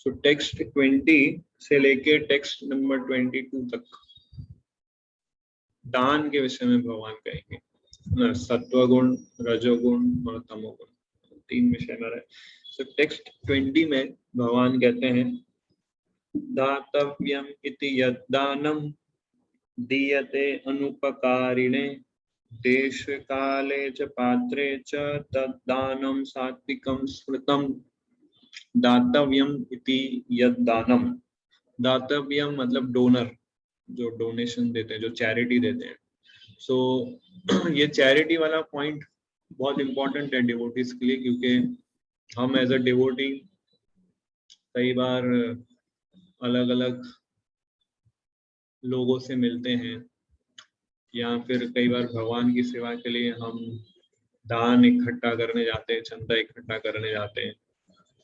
सो text 20 से लेके text number 22 तक दान के विषय में भगवान कहेंगे। सत्वगुण, रजोगुण और तमोगुण, 3 विषय में रहे। सो टेक्स्ट 20 में भगवान कहते हैं दातव्यम इति यद्दानम दीयते अनुपकारिणे देश काले च पात्रे च तद्दानम सात्विकम स्मृतम। दातव्यम इति यद्दानम, दातव्यम मतलब डोनर, जो डोनेशन देते हैं, जो चैरिटी देते हैं। सो ये चैरिटी वाला पॉइंट बहुत इंपॉर्टेंट है डिवोटीज के लिए, क्योंकि हम एज अ डिवोटी कई बार अलग अलग लोगों से मिलते हैं, या फिर कई बार भगवान की सेवा के लिए हम दान इकट्ठा करने जाते हैं, चंदा इकट्ठा करने जाते हैं।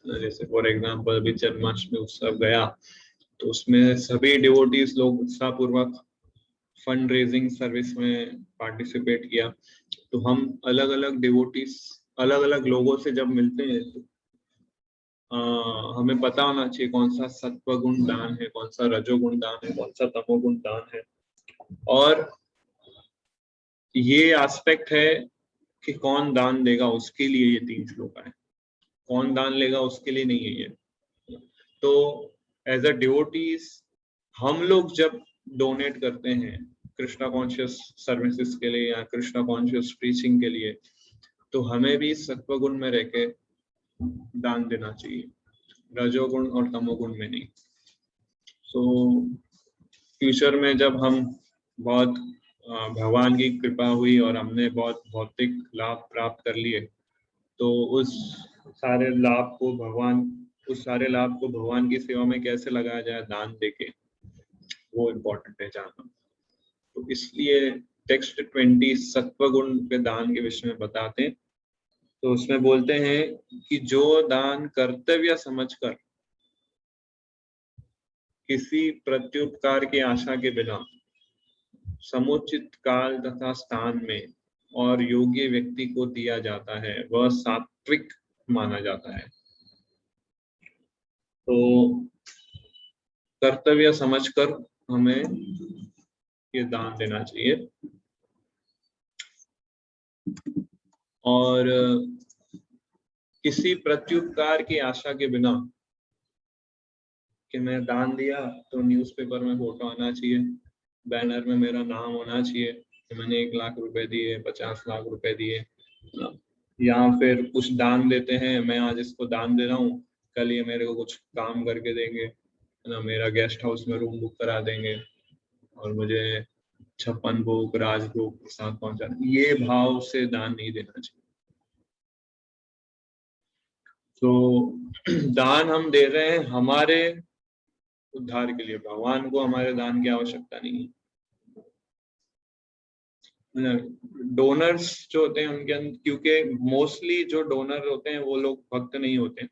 जैसे फॉर एग्जांपल अभी जन्माष्टमी उत्सव गया, तो उसमें सभी डिवोटीज लोग उत्साहपूर्वक फंड रेजिंग सर्विस में पार्टिसिपेट किया। तो हम अलग अलग डिवोटीज, अलग अलग लोगों से जब मिलते हैं तो हमें पता होना चाहिए कौन सा सत्वगुण दान है, कौन सा रजोगुण दान है, कौन सा तमोगुण दान है। और ये एस्पेक्ट है कि कौन दान देगा उसके लिए ये 3 श्लोक है, कौन दान लेगा उसके लिए नहीं है ये। तो एज अ डिवोटीज हम लोग जब डोनेट करते हैं कृष्णा कॉन्शियस सर्विसेज के लिए या कृष्णा कॉन्शियस प्रीचिंग के लिए, तो हमें भी सत्वगुण में रह के दान देना चाहिए, रजोगुण और तमोगुण में नहीं। सो फ्यूचर में जब हम बहुत भगवान की कृपा हुई और हमने बहुत भौतिक लाभ प्राप्त कर लिए, तो उस सारे लाभ को भगवान की सेवा में कैसे लगाया जाए दान देके, वो इम्पोर्टेंट है जानना। तो इसलिए टेक्स्ट 20 सत्वगुण के दान के विषय में बताते हैं। तो उसमें बोलते हैं कि जो दान कर्तव्य समझकर किसी प्रत्युपकार की आशा के बिना समुचित काल तथा स्थान में और योग्य व्यक्ति को दिया जाता है, वह सात्विक माना जाता है। तो कर्तव्य समझकर हमें ये दान देना चाहिए। और किसी प्रत्युपकार की आशा के बिना कि मैं दान दिया तो न्यूज़पेपर में फोटो आना चाहिए, बैनर में मेरा नाम होना चाहिए कि मैंने 1 लाख रुपए दिए, 50 लाख रुपए दिए, या फिर कुछ दान देते हैं, मैं आज इसको दान दे रहा हूँ, कल ये मेरे को कुछ काम करके देंगे, है ना, मेरा गेस्ट हाउस में रूम बुक करा देंगे और मुझे 56 भोग राजभोग प्रसाद पहुंचा, ये भाव से दान नहीं देना चाहिए। तो दान हम दे रहे हैं हमारे उद्धार के लिए, भगवान को हमारे दान की आवश्यकता नहीं है। डोनर्स जो होते हैं उनके अंदर, क्योंकि मोस्टली जो डोनर होते हैं वो लोग भक्त नहीं होते हैं,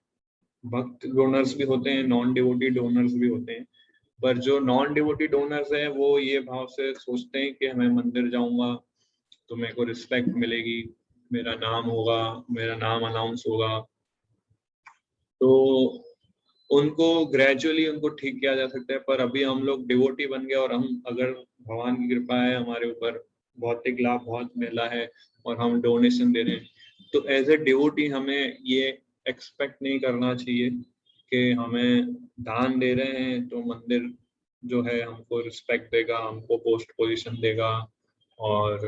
भक्त डोनर्स भी होते हैं, नॉन डिवोटी डोनर्स भी होते हैं। पर जो नॉन डिवोटी डोनर्स हैं वो ये भाव से सोचते हैं कि मैं मंदिर जाऊंगा तो मेरे को रिस्पेक्ट मिलेगी, मेरा नाम होगा, मेरा नाम अनाउंस होगा। तो उनको ग्रेजुअली उनको ठीक किया जा सकता है। पर अभी हम लोग डिवोटी बन गए और हम, अगर भगवान की कृपा है हमारे ऊपर, भौतिक लाभ बहुत मिला है और हम डोनेशन दे रहे हैं, तो एज ए डिवोटी हमें ये एक्सपेक्ट नहीं करना चाहिए कि हमें दान दे रहे हैं तो मंदिर जो है हमको रिस्पेक्ट देगा, हमको पोस्ट पोजीशन देगा और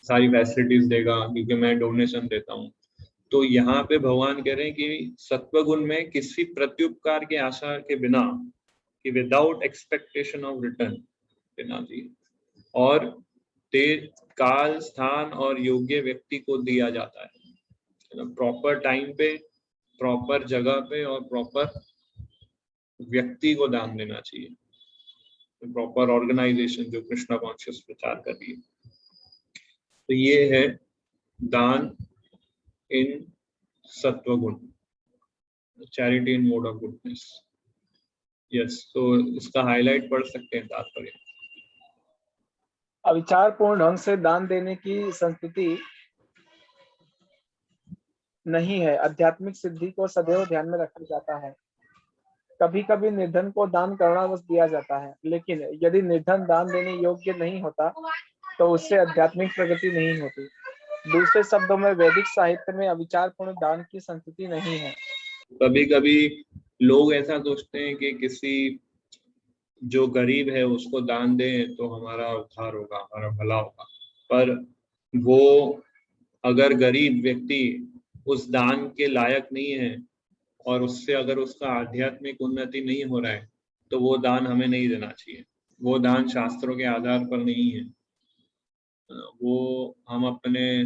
सारी फैसिलिटीज देगा क्योंकि मैं डोनेशन देता हूँ। तो यहाँ पे भगवान कह रहे हैं कि सत्वगुण में किसी प्रत्युपकार की आशा के बिना, कि विदाउट एक्सपेक्टेशन ऑफ रिटर्न देना चाहिए, और काल स्थान और योग्य व्यक्ति को दिया जाता है, प्रॉपर टाइम पे, प्रॉपर जगह पे और प्रॉपर व्यक्ति को दान देना चाहिए, प्रॉपर ऑर्गेनाइजेशन जो कृष्णा कॉन्शियस प्रचार कर रही है। तो ये है दान इन सत्वगुण, charity in mode of goodness. Yes, तो इसका हाईलाइट पढ़ सकते हैं तात्पर्य। अविचारपूर्ण ढंग से दान देने की संस्कृति नहीं है। आध्यात्मिक सिद्धि को सदैव ध्यान में रखा जाता है। कभी कभी निर्धन को दान करना बस दिया जाता है, लेकिन यदि निर्धन दान देने योग्य नहीं होता तो उससे आध्यात्मिक प्रगति नहीं होती। दूसरे शब्दों में वैदिक साहित्य में अविचारपूर्ण दान की संस्कृति नहीं है। कभी कभी लोग ऐसा सोचते हैं कि किसी जो गरीब है उसको दान दें तो हमारा उद्धार होगा, हमारा भला होगा। पर वो अगर गरीब व्यक्ति उस दान के लायक नहीं है और उससे अगर उसका आध्यात्मिक उन्नति नहीं हो रहा है तो वो दान हमें नहीं देना चाहिए। वो दान शास्त्रों के आधार पर नहीं है, वो हम अपने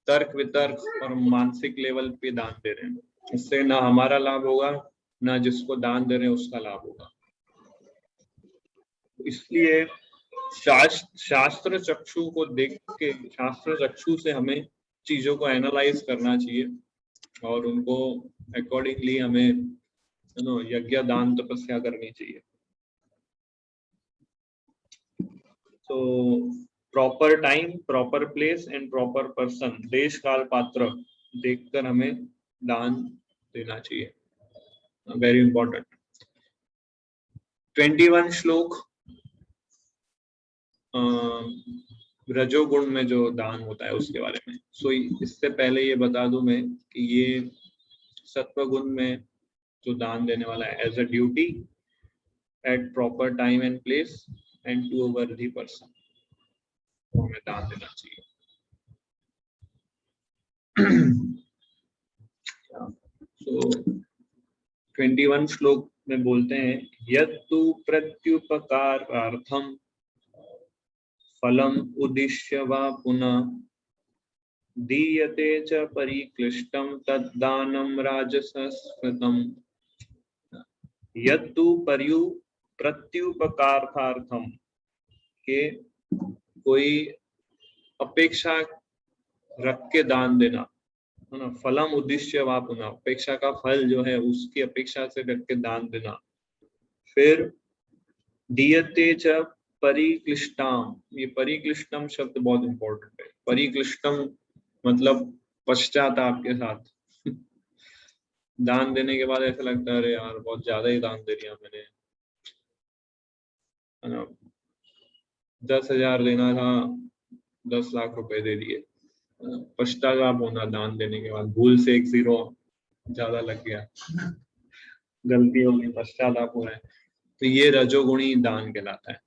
तर्क वितर्क और मानसिक लेवल पे दान दे रहे हैं। इससे ना हमारा लाभ होगा, ना जिसको दान दे रहे हैं उसका लाभ होगा। इसलिए शास्त्र चक्षु को देख के, शास्त्र चक्षु से हमें चीजों को एनालाइज करना चाहिए और उनको अकॉर्डिंगली हमें यज्ञ दान तपस्या करनी चाहिए। तो proper time, proper place and proper person, देश काल पात्र देखकर हमें दान देना चाहिए। Very important. 21 श्लोक रजोगुण में जो दान होता है उसके बारे में। सो इससे पहले ये बता दूं मैं कि ये सत्वगुण में जो दान देने वाला है, as a duty at proper time and place and to a worthy person, तो हमें दान देना चाहिए। सो 21 श्लोक में बोलते हैं, यत्तु प्रत्युपकारार्थम फलम उद्दिश्य वा पुनः दीयते च परिक्लिष्टम तद्दानम राजसस्कृतम। यत्तु प्रत्युपकारार्थम, के कोई अपेक्षा रख के दान देना, है ना। फलम उद्दिश्य वा पुनः, अपेक्षा का फल जो है उसकी अपेक्षा से रख के दान देना। फिर दीयते च परिक्लिष्टम, ये परिक्लिष्टम शब्द बहुत इंपॉर्टेंट है। परिक्लिष्टम मतलब पश्चाताप के साथ। दान देने के बाद ऐसा लगता है अरे यार बहुत ज्यादा ही दान दे दिया मैंने, है ना। 10,000 देना था, 10 लाख रुपए दे दिए। पश्चाताप होना दान देने के बाद, भूल से 1 0 ज्यादा लग गया, गलती होगी, पश्चाताप हो रहा है, तो ये रजोगुणी दान कहलाता है।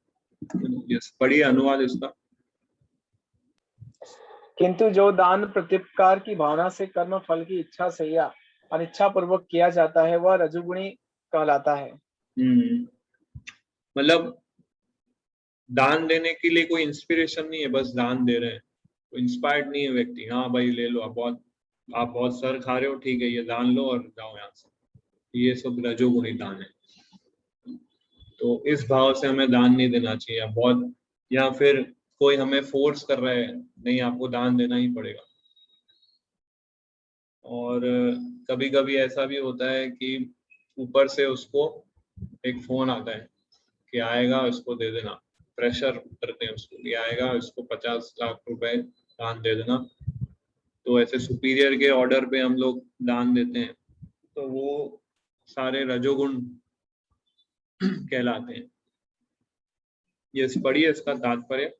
यस, पढ़िए अनुवाद इसका। किंतु जो दान प्रत्युपकार की भावना से कर्म फल की इच्छा से या अनिच्छा पूर्वक किया जाता है वह रजोगुणी कहलाता है। मतलब दान देने के लिए कोई इंस्पिरेशन नहीं है, बस दान दे रहे हैं, कोई इंस्पायर्ड नहीं है व्यक्ति। हाँ भाई ले लो, आप बहुत सर खा रहे हो, ठीक है ये दान लो और जाओ यहाँ से, ये सब रजोगुणी दान है। तो इस भाव से हमें दान नहीं देना चाहिए। बहुत, या फिर कोई हमें फोर्स कर रहा है, नहीं आपको दान देना ही पड़ेगा। और कभी कभी ऐसा भी होता है कि ऊपर से उसको एक फोन आता है कि आएगा, इसको दे देना, प्रेशर करते हैं उसको कि आएगा, इसको 50 लाख रुपए दान दे देना। तो ऐसे सुपीरियर के ऑर्डर पे हम लोग दान देते हैं, तो वो सारे रजोगुण कहलाते हैं। ये पढ़िए इसका तात्पर्य।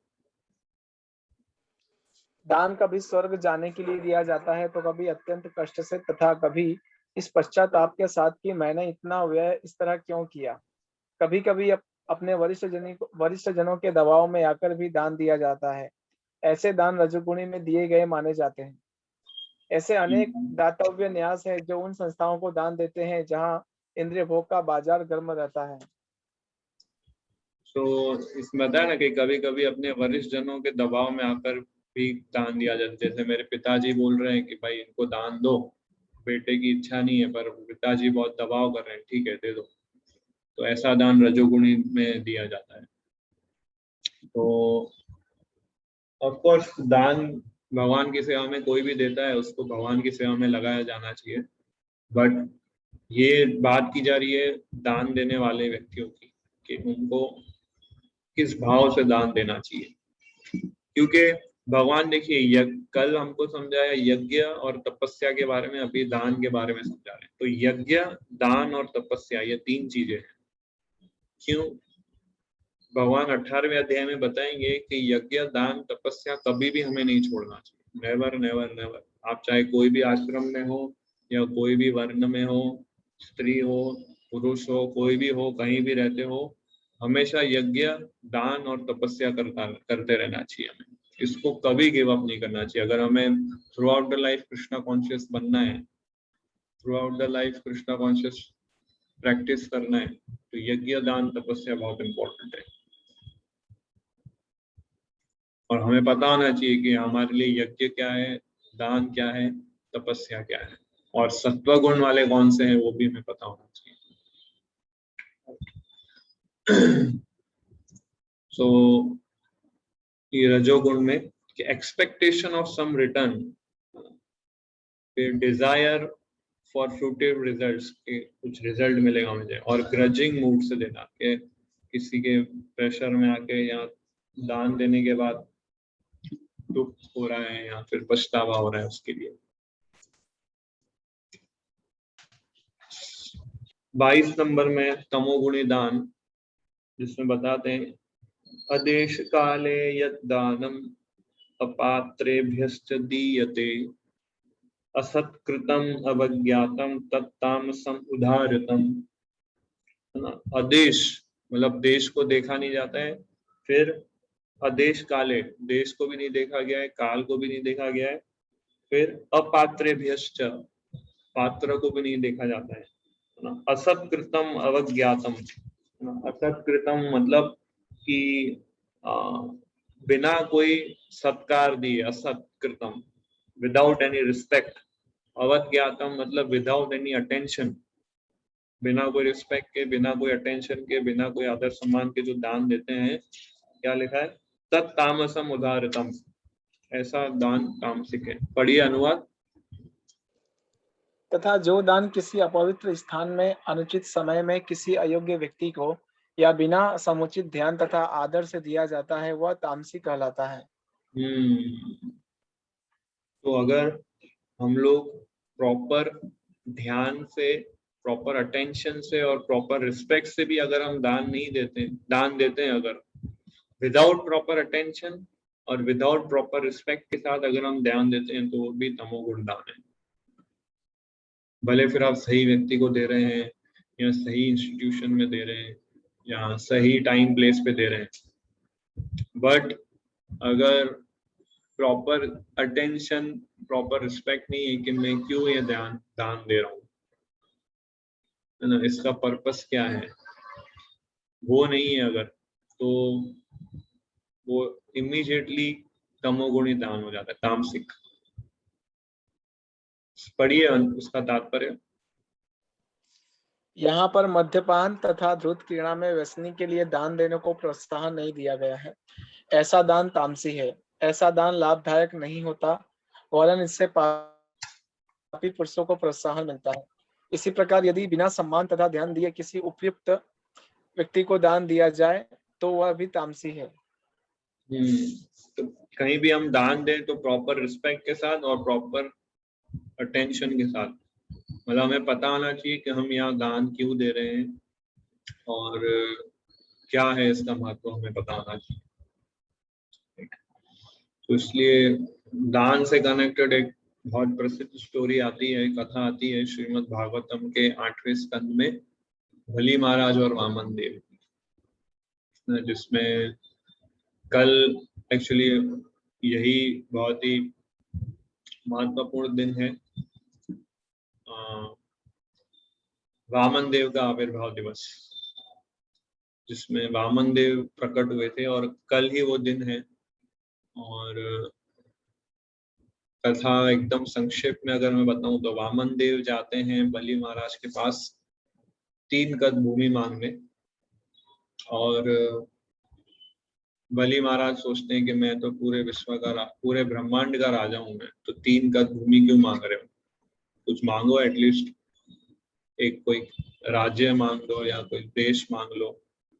दान कभी स्वर्ग जाने के लिए दिया जाता है तो कभी अत्यंत कष्ट से, तथा कभी इस पश्चाताप के साथ कि मैंने इतना व्यय इस तरह क्यों किया। कभी कभी अपने वरिष्ठ जनों के दबाव में आकर भी दान दिया जाता है। ऐसे दान रजोगुणी में दिए गए माने जाते हैं। ऐसे अनेक दातव्य न्यास है जो उन संस्थाओं को दान देते हैं जहां इंद्रिय भोग का बाजार गर्म रहता है। तो इसमें बताया ना कि कभी कभी अपने वरिष्ठ जनों के दबाव में आकर भी दान दिया जाता है। जैसे मेरे पिताजी बोल रहे हैं कि भाई इनको दान दो, बेटे की इच्छा नहीं है पर पिताजी बहुत दबाव कर रहे हैं, ठीक है दे दो। तो ऐसा दान रजोगुणी में दिया जाता है। तो ऑफ कोर्स दान भगवान की सेवा में कोई भी देता है, उसको भगवान की सेवा में लगाया जाना चाहिए। बट ये बात की जा रही है दान देने वाले व्यक्तियों की, कि उनको किस भाव से दान देना चाहिए। क्योंकि भगवान देखिए कल हमको समझाया यज्ञ और तपस्या के बारे में, अभी दान के बारे में समझा रहे हैं। तो यज्ञ, दान और तपस्या ये 3 चीजें हैं। क्यों? भगवान 18वें अध्याय में बताएंगे कि यज्ञ, दान, तपस्या कभी भी हमें नहीं छोड़ना चाहिए। Never never never. आप चाहे कोई भी आश्रम में हो या कोई भी वर्ण में हो, स्त्री हो, पुरुष हो, कोई भी हो, कहीं भी रहते हो, हमेशा यज्ञ, दान और तपस्या करते रहना चाहिए हमें। इसको कभी गिव अप नहीं करना चाहिए। अगर हमें through out the life Krishna conscious बनना है, through out the life Krishna conscious practice करना है, तो यज्ञ, दान, तपस्या बहुत इंपॉर्टेंट है। और हमें पता होना चाहिए कि हमारे लिए यज्ञ क्या है, दान क्या है, तपस्या क्या है, और सत्व गुण वाले कौन से हैं वो भी हमें पता होना चाहिए। सो ये रजोगुण में एक्सपेक्टेशन ऑफ सम रिटर्न, फिर डिजायर फॉर फ्रूटिव रिजल्ट्स, के कुछ रिजल्ट मिलेगा मुझे, और ग्रजिंग मूड से देना, कि किसी के प्रेशर में आके या दान देने के बाद दुख हो रहा है या फिर पछतावा हो रहा है उसके लिए। 22 नंबर में तमोगुणी दान, जिसमें बताते हैं अदेश काले यद दानम अपात्रेभ्यश्च दीयते असत्कृतम अवज्ञातम तत्तामसम उदाहृतम। है ना? अदेश मतलब देश को देखा नहीं जाता है, फिर अदेश काले, देश को भी नहीं देखा गया है, काल को भी नहीं देखा गया है, फिर अपात्रेभ्यश्च, पात्र को भी नहीं देखा जाता है ना? असत्कृतम अवज्ञातम। असत्कृतम मतलब कि बिना कोई सत्कार दिए, असत्कृतम, विदाउट एनी रिस्पेक्ट। अवज्ञातम मतलब विदाउट एनी अटेंशन, बिना कोई रिस्पेक्ट के, बिना कोई अटेंशन के, बिना कोई आदर सम्मान के जो दान देते हैं, क्या लिखा है? तत्तामसम उदाहृतम, ऐसा दान तामसिक है। पढ़िए अनुवाद। तथा जो दान किसी अपवित्र स्थान में अनुचित समय में किसी अयोग्य व्यक्ति को या बिना समुचित ध्यान तथा आदर से दिया जाता है वह तामसिक कहलाता है। तो अगर हम लोग प्रॉपर ध्यान से, प्रॉपर अटेंशन से और प्रॉपर रिस्पेक्ट से भी अगर हम दान देते हैं, अगर विदाउट प्रॉपर अटेंशन और विदाउट प्रॉपर रिस्पेक्ट के साथ अगर हम ध्यान देते हैं, तो वो भी तमोगुण दान है। भले फिर आप सही व्यक्ति को दे रहे हैं या सही इंस्टीट्यूशन में दे रहे हैं या सही टाइम प्लेस पे दे रहे हैं, बट अगर प्रॉपर अटेंशन, प्रॉपर रिस्पेक्ट नहीं है कि मैं क्यों ये दान दे रहा हूँ, है ना, इसका पर्पस क्या है, वो नहीं है अगर, तो वो इमीडिएटली तमोगुणी दान हो जाता है, तामसिक। पढ़िए उसका तात्पर्य। यहाँ पर मद्यपान तथा द्रुत क्रीड़ा में व्यसनी के लिए दान देने को प्रोत्साहन नहीं दिया गया है। ऐसा दान तामसी है। ऐसा दान लाभदायक नहीं होता, वरन इससे पापी पुरुषों को प्रोत्साहन मिलता है। इसी प्रकार यदि बिना सम्मान तथा ध्यान दिए किसी उपयुक्त व्यक्ति को दान दिया जाए तो वह भी तामसी है। तो कहीं भी हम दान दें तो प्रॉपर रिस्पेक्ट के साथ और प्रॉपर अटेंशन के साथ, मतलब हमें पता होना चाहिए कि हम यहाँ दान क्यों दे रहे हैं और क्या है इसका महत्व, हमें पता होना चाहिए। तो इसलिए दान से कनेक्टेड एक बहुत प्रसिद्ध स्टोरी आती है, कथा आती है श्रीमद् भागवतम के 8वें स्कंद में, बलि महाराज और वामन देव, जिसमें कल एक्चुअली यही बहुत ही महत्वपूर्ण दिन है, वामन देव का आविर्भाव दिवस, जिसमें वामन देव प्रकट हुए थे, और कल ही वो दिन है। और कथा एकदम संक्षेप में अगर मैं बताऊं तो वामन देव जाते हैं बलि महाराज के पास 3 गज भूमि मांगने, और बलि महाराज सोचते हैं कि मैं तो पूरे विश्व का, पूरे ब्रह्मांड का राजा हूं, मैं तो 3 गज भूमि क्यों मांग रहे हो, कुछ मांगो, एटलीस्ट एक कोई राज्य मांग लो या कोई देश मांग लो,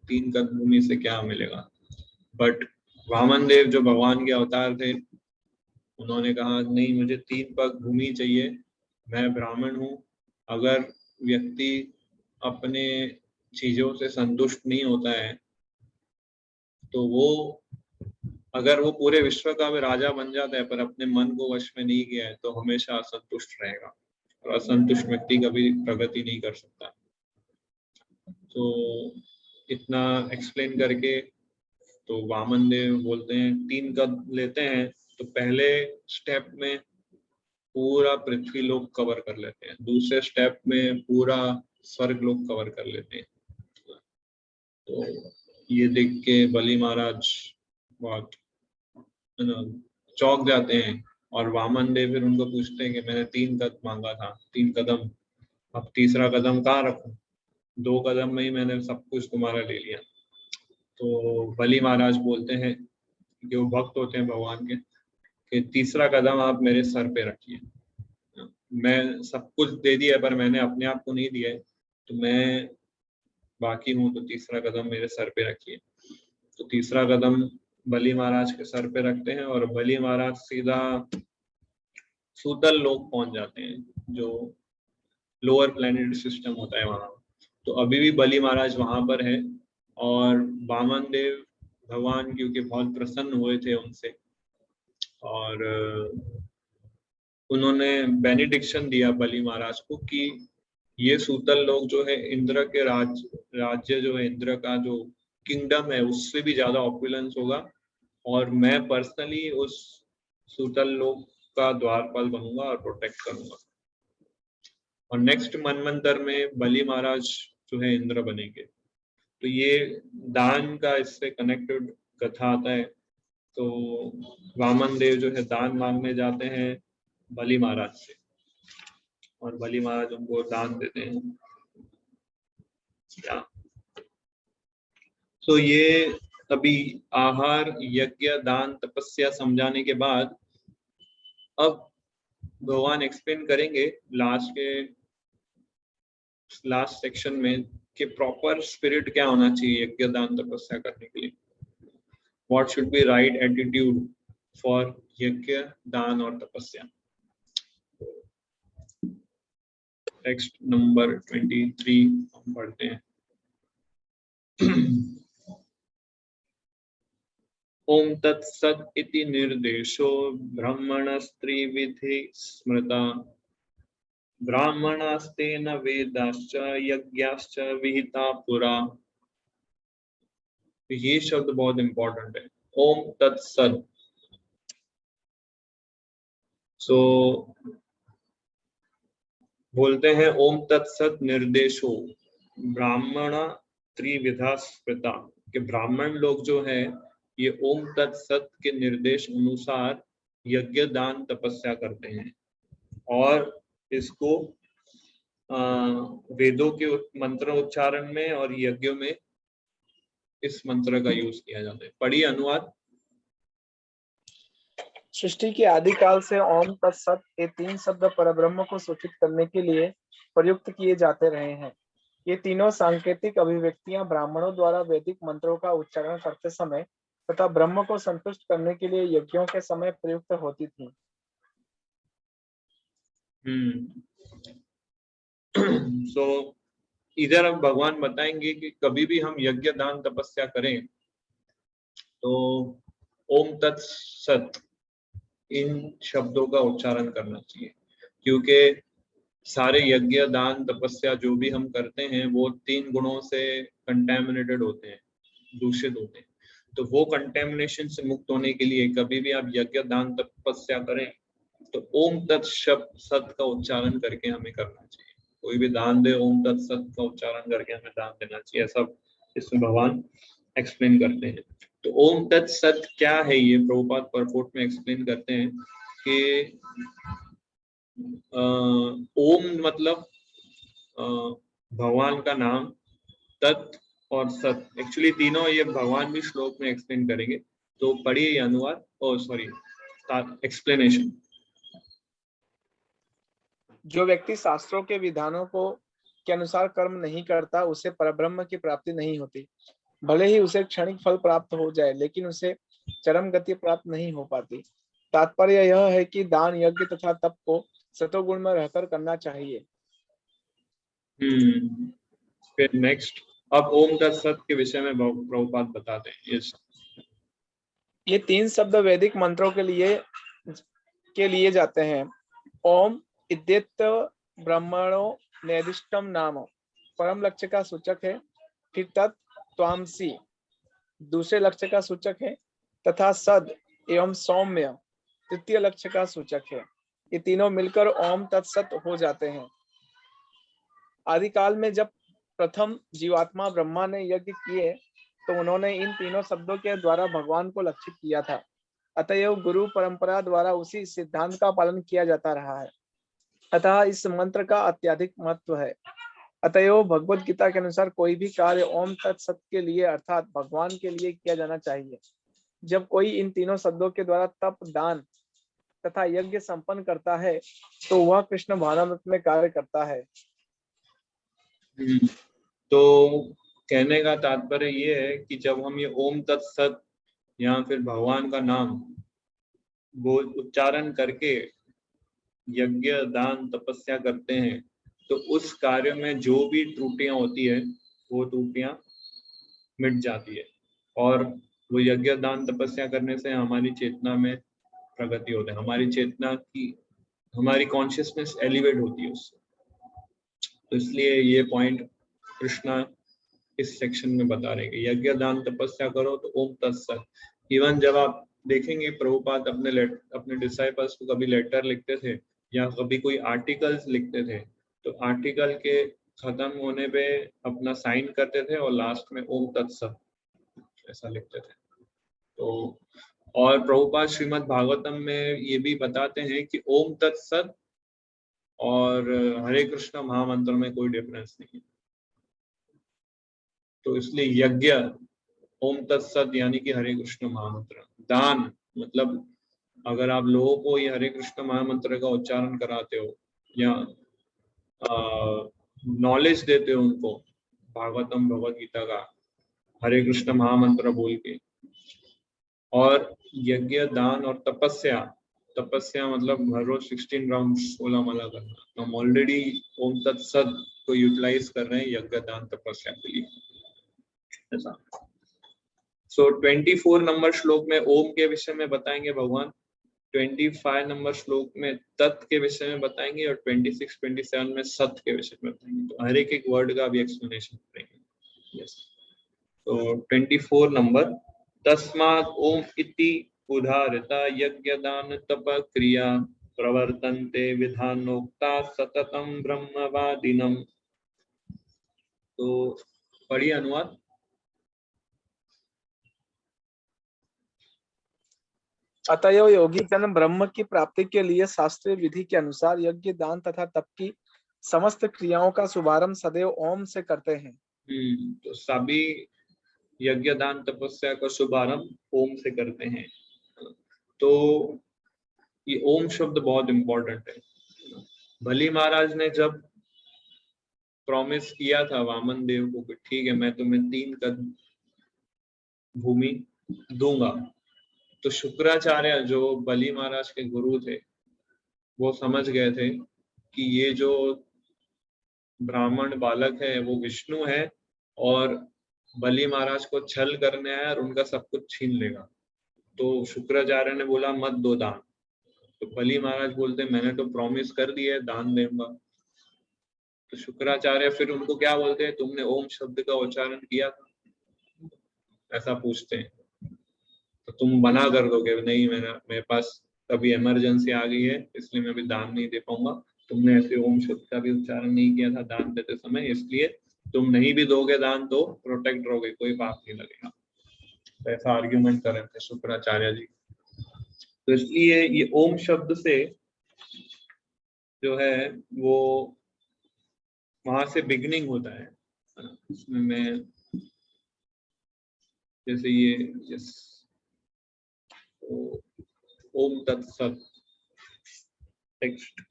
3 गज भूमि से क्या मिलेगा। बट वामन देव जो भगवान के अवतार थे, उन्होंने कहा नहीं, मुझे 3 पग भूमि चाहिए, मैं ब्राह्मण हूँ। अगर व्यक्ति अपने चीजों से संतुष्ट नहीं होता है तो वो, अगर वो पूरे विश्व का भी राजा बन जाता है पर अपने मन को वश में नहीं किया है तो हमेशा असंतुष्ट रहेगा, और असंतुष्ट व्यक्ति कभी प्रगति नहीं कर सकता। तो इतना एक्सप्लेन करके तो वामन देव बोलते हैं 3 कदम लेते हैं तो पहले स्टेप में पूरा पृथ्वी लोक कवर कर लेते हैं, दूसरे स्टेप में पूरा स्वर्ग लोक कवर कर लेते हैं। तो ये देख के बलि महाराज बहुत चौंक जाते हैं, और वामन देव फिर उनको पूछते हैं कि मैंने 3 कदम मांगा था, 3 कदम, अब तीसरा कदम कहाँ रखूं, 2 कदम में ही मैंने सब कुछ तुम्हारा ले लिया। तो बलि महाराज बोलते हैं कि वो भक्त होते हैं भगवान के, कि तीसरा कदम आप मेरे सर पे रखिए, मैं सब कुछ दे दिया पर मैंने अपने आप को नहीं दिया है, तो मैं बाकी हूँ, तो तीसरा कदम मेरे सर पे रखिए। तो तीसरा कदम बलि महाराज के सर पे रखते हैं और बलि महाराज सीधा सूतल लोक पहुंच जाते हैं, जो लोअर प्लेनेटरी सिस्टम होता है वहां। तो अभी भी बलि महाराज वहां पर है, और वामन देव भगवान क्योंकि बहुत प्रसन्न हुए थे उनसे, और उन्होंने बेनिडिक्शन दिया बलि महाराज को कि ये सूतल लोक जो है इंद्र के राज्य जो है, इंद्र का जो किंगडम है उससे भी ज्यादा ऑपुलेंस होगा, और मैं पर्सनली उस सूतल लोक का द्वारपाल बनूंगा और प्रोटेक्ट करूंगा। और नेक्स्ट मनवंतर में बलि महाराज जो है इंद्र बनेंगे। तो ये दान का इससे कनेक्टेड कथा आता है। तो वामन देव जो है दान मांगने जाते हैं बलि महाराज से, और बलि महाराज उनको दान देते हैं। तो ये अभी आहार, यज्ञ, दान, तपस्या समझाने के बाद अब भगवान एक्सप्लेन करेंगे लास्ट सेक्शन में कि प्रॉपर स्पिरिट क्या होना चाहिए यज्ञ, दान, तपस्या करने के लिए। What should be right attitude for यज्ञ, दान और तपस्या। टेक्स्ट नंबर 23 हम पढ़ते हैं। ओम तत्सत् इति निर्देशो ब्रह्मणस्त्रिविधि स्मृता ब्राह्मणास्तेन वेदाश्च यज्ञाश्च विहिता पुरा। ये शब्द बहुत इंपॉर्टेंट है, ओम तत्सत्। सो बोलते हैं ओम तत्सत् निर्देशो ब्राह्मण त्रिविधा स्मृता, कि ब्राह्मण लोग जो है ये ओम तत्सत् के निर्देश अनुसार यज्ञ, दान, तपस्या करते हैं, और इसको वेदों के मंत्र उच्चारण में और यज्ञों में इस मंत्र का यूज किया जाता है। पढ़िए अनुवाद। सृष्टि के आदिकाल से ओम तत्सत ये 3 शब्द परब्रह्म को सूचित करने के लिए प्रयुक्त किए जाते रहे हैं। ये तीनों सांकेतिक अभिव्यक्तियां ब्राह्मणों द्वारा वैदिक मंत्रों का उच्चारण करते समय तथा ब्रह्म को संतुष्ट करने के लिए यज्ञों के समय प्रयुक्त होती थी। सो इधर अब भगवान बताएंगे कि कभी भी हम यज्ञ, दान, तपस्या करें तो ओम तत्सत इन शब्दों का उच्चारण करना चाहिए, क्योंकि सारे यज्ञ, दान, तपस्या जो भी हम करते हैं वो 3 गुणों से कंटेमिनेटेड होते हैं, दूषित होते हैं। तो वो कंटेमिनेशन से मुक्त होने के लिए कभी भी आप यज्ञ, दान, तपस्या करें तो ओम तत्सत का उच्चारण करके हमें करना चाहिए। कोई भी दान दे ओम तत्सत का उच्चारण करके हमें दान देना चाहिए, ऐसा इसमें भगवान एक्सप्लेन करते हैं। तो ओम तत्सत क्या है, ये प्रभुपाद परपोर्ट में एक्सप्लेन करते हैं कि ओम मतलब भगवान का नाम, तत् और सत, एक्चुअली तीनों ये भगवान भी श्लोक में एक्सप्लेन करेंगे। तो पढ़िए अनुवाद, एक्सप्लेनेशन। जो व्यक्ति शास्त्रों के विधानों को के अनुसार कर्म नहीं करता उसे परब्रह्म की प्राप्ति नहीं होती। भले ही उसे क्षणिक फल प्राप्त हो जाए लेकिन उसे चरम गति प्राप्त नहीं हो पाती। तात्पर्य यह है कि दान, यज्ञ तथा तप को सतोगुण में रहकर करना चाहिए। फिर नेक्स्ट, अब ओम तत्सत के विषय में प्रभुपाद बताते हैं। ये 3 शब्द वैदिक मंत्रों के लिए जाते हैं। ओम इत्येत ब्रह्मणो निर्दिष्टम नाम परम लक्ष्य का सूचक है। फिर तत् त्वामसि दूसरे लक्ष्य का सूचक है, तथा सद एवं सौम्य तृतीय लक्ष्य का सूचक है। ये तीनों मिलकर ओम तत्सत हो जाते हैं। आदिकाल में जब प्रथम जीवात्मा ब्रह्मा ने यज्ञ किए तो उन्होंने इन तीनों शब्दों के द्वारा भगवान को लक्षित किया था। अतएव गुरु परंपरा द्वारा उसी सिद्धांत का पालन किया जाता रहा है। अतः इस मंत्र का अत्यधिक महत्व है। अतएव भगवत गीता के अनुसार कोई भी कार्य ओम तत्सत के लिए अर्थात भगवान के लिए किया जाना चाहिए। जब कोई इन तीनों शब्दों के द्वारा तप, दान तथा यज्ञ संपन्न करता है तो वह कृष्ण भावनामृत में कार्य करता है। तो कहने का तात्पर्य ये है कि जब हम ये ओम तत्सत या फिर भगवान का नाम बोल उच्चारण करके यज्ञ, दान, तपस्या करते हैं तो उस कार्य में जो भी त्रुटियां होती है वो त्रुटियां मिट जाती है, और वो यज्ञ, दान, तपस्या करने से हमारी चेतना में प्रगति होती है, हमारी चेतना की, हमारी कॉन्शियसनेस एलिवेट होती है उससे। तो इसलिए ये पॉइंट कृष्णा इस सेक्शन में बता रहे हैं, यज्ञ, दान, तपस्या करो तो ओम तत्सत। इवन जब आप देखेंगे प्रभुपाद अपने डिसाइपल्स को कभी लेटर लिखते थे या कभी कोई आर्टिकल्स लिखते थे तो आर्टिकल के खत्म होने पे अपना साइन करते थे और लास्ट में ओम तत्सत ऐसा लिखते थे। तो और प्रभुपाद श्रीमद् भागवतम में ये भी बताते हैं कि ओम तत्सत और हरे कृष्ण महामंत्र में कोई डिफरेंस नहीं है। तो इसलिए यज्ञ ओम तत्सत यानी कि हरे कृष्ण महामंत्र, दान मतलब अगर आप लोगों को ये हरे कृष्ण महामंत्र का उच्चारण कराते हो या नॉलेज देते हो उनको भागवतम, भगवत गीता का हरे कृष्ण महामंत्र बोल के, और यज्ञ, दान और तपस्या, तपस्या मतलब हर रोज 16 राउंड 16 माला करना, तो हम ऑलरेडी ओम तत्सत को यूटिलाइज कर रहे हैं यज्ञ, दान, तपस्या के लिए ऐसा। सो 24 नंबर श्लोक में ओम के विषय में बताएंगे भगवान, 25 नंबर श्लोक में तत् के विषय में बताएंगे और 26, 27 में सत के विषय में बताएंगे। तो हर एक वर्ड का भी एक्सप्लेनेशन करेंगे। यस, तो 24 नंबर, तस्मात् ओम इति उदाहृता यज्ञ, दान, तप क्रिया प्रवर्तन्ते विधानोक्ता सततम ब्रह्मवादिनम। तो पढ़िए अनुवाद। अतएव योगी जन ब्रह्म की प्राप्ति के लिए शास्त्रीय विधि के अनुसार यज्ञ, दान तथा तप की समस्त क्रियाओं का शुभारंभ सदैव ओम से करते हैं। तो सभी यज्ञ, दान, तपस्या का शुभारंभ ओम से करते हैं। तो ये ओम शब्द बहुत इंपॉर्टेंट है। बलि महाराज ने जब प्रॉमिस किया था वामन देव को कि ठीक है मैं तुम्हें 3 कद भूमि दूंगा, तो शुक्राचार्य जो बलि महाराज के गुरु थे वो समझ गए थे कि ये जो ब्राह्मण बालक है वो विष्णु है और बलि महाराज को छल करने आया और उनका सब कुछ छीन लेगा। तो शुक्राचार्य ने बोला मत दो दान। तो बलि महाराज बोलते मैंने तो प्रॉमिस कर दिया है दान दूंगा। तो शुक्राचार्य फिर उनको क्या बोलते हैं, तुमने ओम शब्द का उच्चारण किया था, ऐसा पूछते हैं। तो तुम मना कर दोगे नहीं मेरे पास कभी इमरजेंसी आ गई है इसलिए मैं भी दान नहीं दे पाऊंगा, तुमने ऐसे ओम शब्द का भी उच्चारण नहीं किया था दान देते समय, इसलिए तुम नहीं भी दोगे दान तो प्रोटेक्ट रहोगे, कोई पाप नहीं लगेगा। तो ऐसा आर्ग्यूमेंट कर रहे थे शुक्राचार्य जी। तो इसलिए ये ओम शब्द से जो है वो वहां से बिगनिंग होता है। इसमें मैं जैसे ये यस, तो ओम तत्सत text,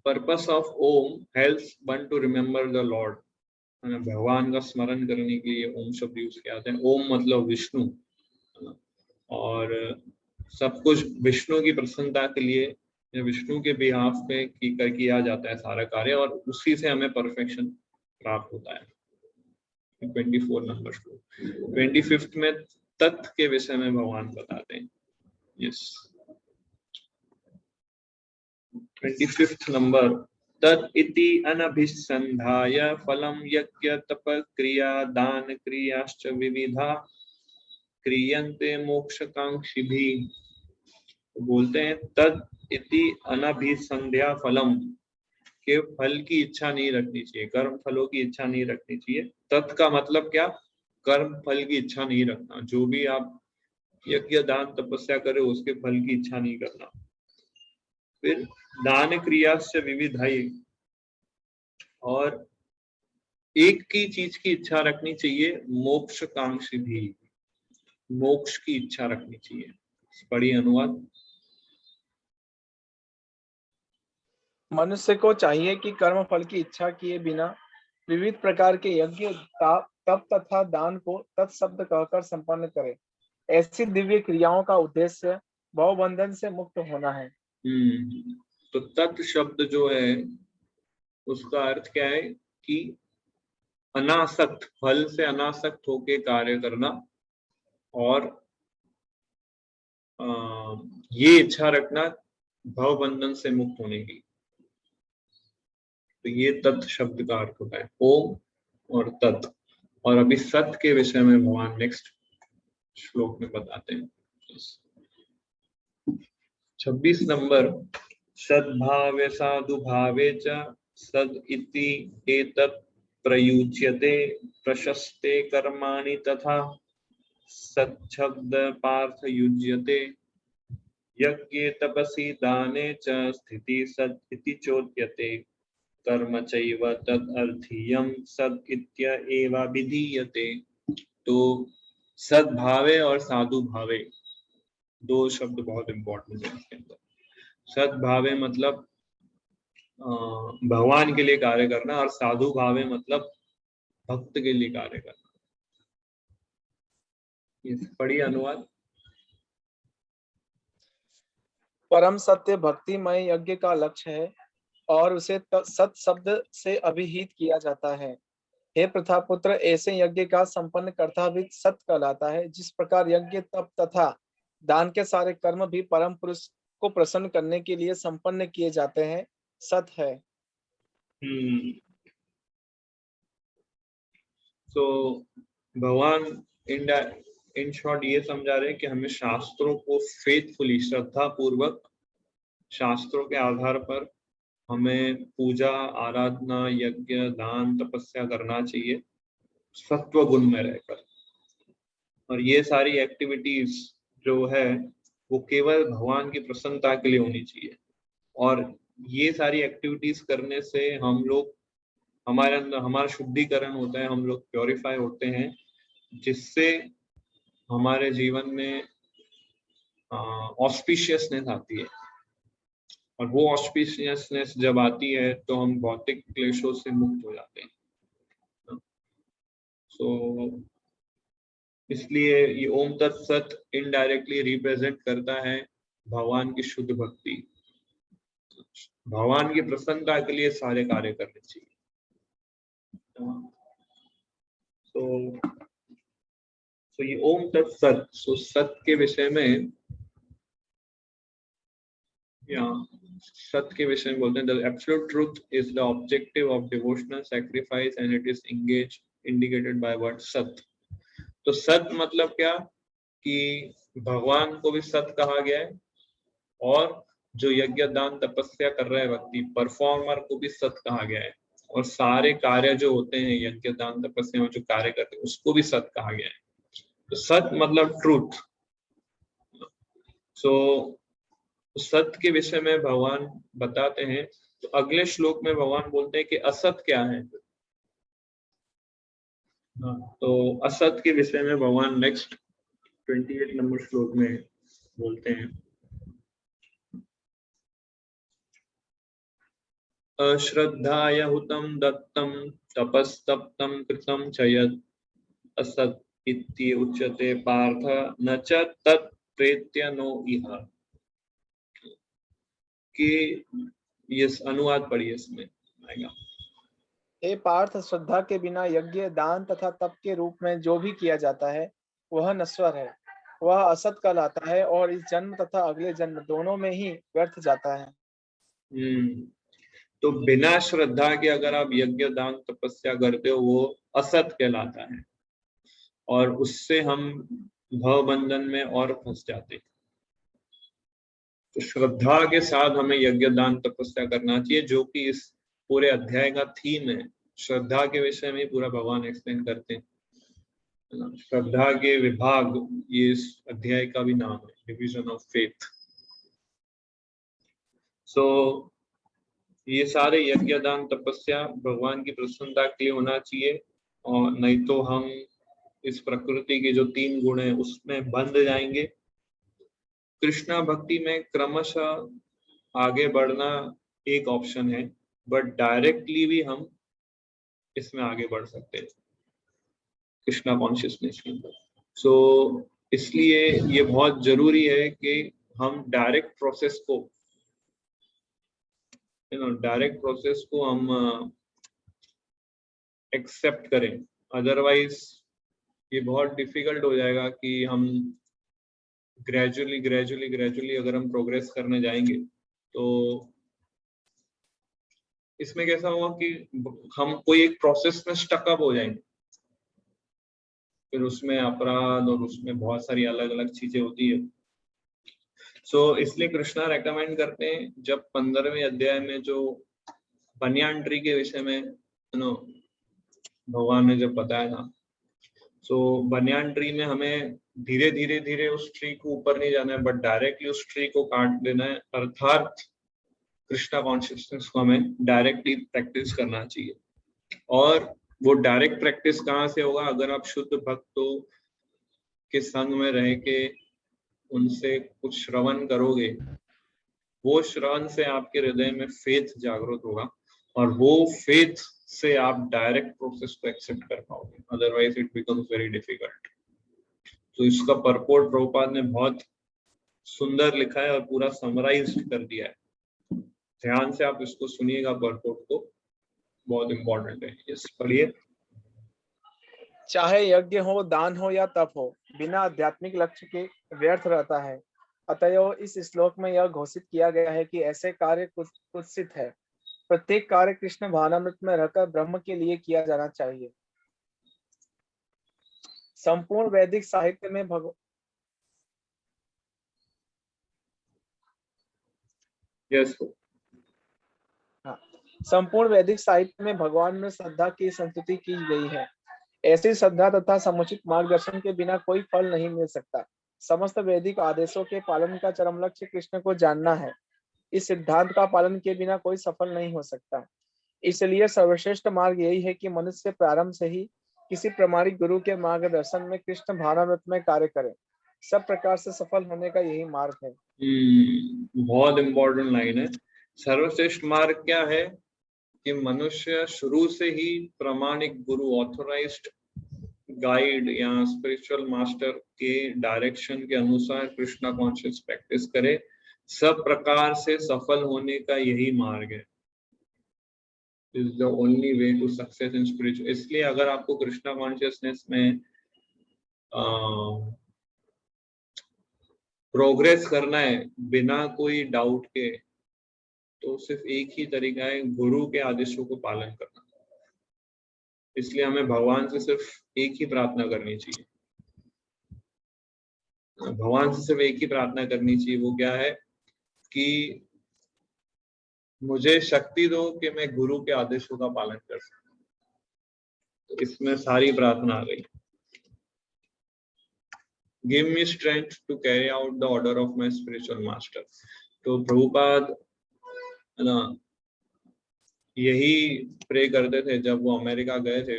purpose of Om helps one to remember the Lord. भगवान का स्मरण करने के लिए ओम शब्द यूज किया जाता है। ओम मतलब विष्णु, और सब कुछ विष्णु की प्रसन्नता के लिए या विष्णु के बिहाफ पे किया जाता है सारा कार्य, और उसी से हमें परफेक्शन प्राप्त होता है। 24 नंबर श्लोक। 25 में तत् के विषय में भगवान बताते हैं। Yes, 25 number. तत् इति अनभिसंधाय फलम यज्ञ तप क्रिया दान क्रियाश्च विविधा क्रियन्ते मोक्षकांक्षिभिः। बोलते हैं तत् इति अनभिसंध्या फलम, के फल की इच्छा नहीं रखनी चाहिए, कर्म फलों की इच्छा नहीं रखनी चाहिए। तत् का मतलब क्या? कर्म फल की इच्छा नहीं रखना। जो भी आप यज्ञ दान तपस्या करे उसके फल की इच्छा नहीं करना। फिर दान क्रिया से विविधाई, और एक की चीज की इच्छा रखनी चाहिए। मोक्ष कांक्षी भी, मोक्ष की इच्छा रखनी चाहिए। पढ़िए अनुवाद। मनुष्य को चाहिए कि कर्म फल की इच्छा किए बिना विविध प्रकार के यज्ञ तप तथा दान को तत्शब्द कहकर संपन्न करे। ऐसी दिव्य क्रियाओं का उद्देश्य भवबंधन से मुक्त होना है। तो तत् शब्द जो है उसका अर्थ क्या है कि अनासक्त, फल से अनासक्त होके कार्य करना, और ये इच्छा रखना भवबंधन से मुक्त होने की। तो ये तत् शब्द का अर्थ होता है, ओम और तत्। और अभी सत के विषय में भगवान नेक्स्ट श्लोक में बताते हैं। 26 नंबर। सद्भावे साधु भावे च सद इति एतत् प्रयुज्यते प्रशस्ते कर्माणि तथा सच्छब्द पार्थ युज्यते यज्ञे तपसि दाने च स्थिति सद इति चोद्यते कर्म चैव तदर्थीयं सद इत्य एव विधीयते। तो सद्भावे और साधु भावे दो शब्द बहुत इंपॉर्टेंट है इसके अंदर। सद्भावे मतलब भगवान के लिए कार्य करना, और साधु भावे मतलब भक्त के लिए कार्य करना। ये पढ़िए अनुवाद। परम सत्य भक्तिमय यज्ञ का लक्ष्य है और उसे सत शब्द से अभिहित किया जाता है। हे प्रथापुत्र, ऐसे यज्ञ का संपन्न कर्ता भी सत कहलाता है। जिस प्रकार यज्ञ तप तथा दान के सारे कर्म भी परम पुरुष को प्रसन्न करने के लिए संपन्न किए जाते हैं, सत है। तो भगवान इन शॉर्ट ये समझा रहे हैं कि हमें शास्त्रों को फेथफुली, श्रद्धा पूर्वक शास्त्रों के आधार पर हमें पूजा आराधना यज्ञ दान तपस्या करना चाहिए सत्व गुण में रहकर। और ये सारी एक्टिविटीज जो है वो केवल भगवान की प्रसन्नता के लिए होनी चाहिए। और ये सारी एक्टिविटीज करने से हम लोग, हमारे अंदर हमारा शुद्धिकरण होता है, हम लोग प्योरीफाई होते हैं, जिससे हमारे जीवन में ऑस्पिशियसनेस आती है। और वो ऑस्पिशियसनेस जब आती है तो हम भौतिक क्लेशों से मुक्त हो जाते हैं। सो इसलिए ये ओम तत्सत इनडायरेक्टली रिप्रेजेंट करता है भगवान की शुद्ध भक्ति। भगवान की प्रसन्नता के लिए सारे कार्य करने चाहिए। तो ये ओम तत्सत, सत के विषय में, या सत के विषय में बोलते हैं the absolute truth is the objective of devotional sacrifice and it is engage indicated by word सत। तो सत मतलब क्या कि भगवान को भी सत कहा गया है, और जो यज्ञ दान तपस्या कर रहे हैं व्यक्ति, परफॉर्मर को भी सत कहा गया है, और सारे कार्य जो होते हैं यज्ञ दान तपस्या में जो कार्य करते हैं उसको भी सत कहा गया है। तो सत मतलब ट्रूथ। सो सत्य के विषय में भगवान बताते हैं। तो अगले श्लोक में भगवान बोलते हैं कि असत क्या है। तो असत के विषय में भगवान नेक्स्ट 28 नंबर श्लोक में बोलते हैं। अश्रद्धाया हुतम दत्तम तपस्तप्तं कृतं च यत् असत् इति उच्यते पार्थ न च तत् प्रेत्य नो इह। कि ये अनुवाद पढ़िए इसमें आएगा। हे पार्थ, श्रद्धा के बिना यज्ञ, दान तथा तप के रूप में जो भी किया जाता है वह नश्वर है, वह असत कहलाता है और इस जन्म तथा अगले जन्म दोनों में ही व्यर्थ जाता है। तो बिना श्रद्धा के अगर आप यज्ञ दान तपस्या करते हो वो असत कहलाता है और उससे हम भव बंधन में और फंस जाते हैं। तो श्रद्धा के साथ हमें यज्ञ दान तपस्या करना चाहिए, जो कि इस पूरे अध्याय का थीम है। श्रद्धा के विषय में पूरा भगवान एक्सप्लेन करते हैं। श्रद्धा के विभाग ये इस अध्याय का भी नाम है, डिवीजन ऑफ फेथ। सो ये सारे यज्ञ दान तपस्या भगवान की प्रसन्नता के लिए होना चाहिए, और नहीं तो हम इस प्रकृति के जो 3 गुण हैं उसमें बंध जाएंगे। कृष्णा भक्ति में क्रमशः आगे बढ़ना एक ऑप्शन है, बट डायरेक्टली भी हम इसमें आगे बढ़ सकते हैं कृष्णा कॉन्शियसनेस के अंदर। सो इसलिए ये बहुत जरूरी है कि हम डायरेक्ट प्रोसेस को हम एक्सेप्ट करें। अदरवाइज ये बहुत डिफिकल्ट हो जाएगा कि हम ग्रेजुअली अगर हम प्रोग्रेस करने जाएंगे तो इसमें कैसा होगा कि हम कोई एक प्रोसेस में स्टकअप हो जाएंगे, फिर उसमें अपराध और उसमें बहुत सारी अलग अलग चीजें होती है। सो इसलिए कृष्णा रेकमेंड करते हैं, जब 15वें अध्याय में जो बनियान ट्री के विषय में भगवान ने जब बताया था, सो बनियान ट्री में हमें धीरे धीरे उस ट्री को ऊपर नहीं जाना है, बट डायरेक्टली उस ट्री को काट देना है। अर्थात कृष्णा कॉन्शियसनेस को हमें डायरेक्टली प्रैक्टिस करना चाहिए। और वो डायरेक्ट प्रैक्टिस कहाँ से होगा? अगर आप शुद्ध भक्तों के संग में रह के उनसे कुछ श्रवण करोगे, वो श्रवण से आपके हृदय में फेथ जागृत होगा और वो फेथ से आप डायरेक्ट प्रोसेस को एक्सेप्ट कर पाओगे। Otherwise it becomes very difficult. तो इसका परपोर्ट प्रभुपाद ने बहुत सुंदर लिखा है और पूरा समराइज कर दिया है। ध्यान से आप इसको सुनिएगा, परपोर्ट को, बहुत इंपॉर्टेंट है। यस, पढ़िए। चाहे यज्ञ हो, दान हो या तप हो, बिना आध्यात्मिक लक्ष्य के व्यर्थ रहता है। अतएव इस श्लोक में यह घोषित किया गया है कि ऐसे कार्य कुत्सित है। प्रत्येक कार्य कृष्ण भावनामृत में रहकर ब्रह्म के लिए किया जाना चाहिए। संपूर्ण वैदिक साहित्य में संपूर्ण वैदिक साहित्य में भगवान में श्रद्धा की संस्तुति की गई है। ऐसी श्रद्धा तथा समुचित मार्गदर्शन के बिना कोई फल नहीं मिल सकता। समस्त वैदिक आदेशों के पालन का चरम लक्ष्य कृष्ण को जानना है। इस सिद्धांत का पालन के बिना कोई सफल नहीं हो सकता। इसलिए सर्वश्रेष्ठ मार्ग यही है कि मनुष्य प्रारंभ से ही किसी प्रामाणिक गुरु के मार्गदर्शन में कृष्ण भावनामृत में कार्य करे। सब प्रकार से सफल होने का यही मार्ग है। बहुत इंपॉर्टेंट लाइन है। सर्वश्रेष्ठ मार्ग क्या है? कि मनुष्य शुरू से ही प्रामाणिक गुरु, ऑथोराइज्ड गाइड या स्पिरिचुअल मास्टर के डायरेक्शन के अनुसार कृष्णा कॉन्शियस प्रैक्टिस करे। सब प्रकार से सफल होने का यही मार्ग है। Is the only way to success in spiritual. इसलिए अगर आपको कृष्णा कॉन्शियसनेस में प्रोग्रेस करना है बिना कोई डाउट के, तो सिर्फ एक ही तरीका है, गुरु के आदेशों को पालन करना। इसलिए हमें भगवान से सिर्फ एक ही प्रार्थना करनी चाहिए। भगवान से सिर्फ एक ही प्रार्थना करनी चाहिए। वो क्या है? कि मुझे शक्ति दो कि मैं गुरु के आदेशों का पालन कर सकूं। तो इसमें सारी प्रार्थना आ गई। Give me strength to carry out the order of my spiritual master. तो प्रभुपाद है ना, यही प्रे करते थे जब वो अमेरिका गए थे।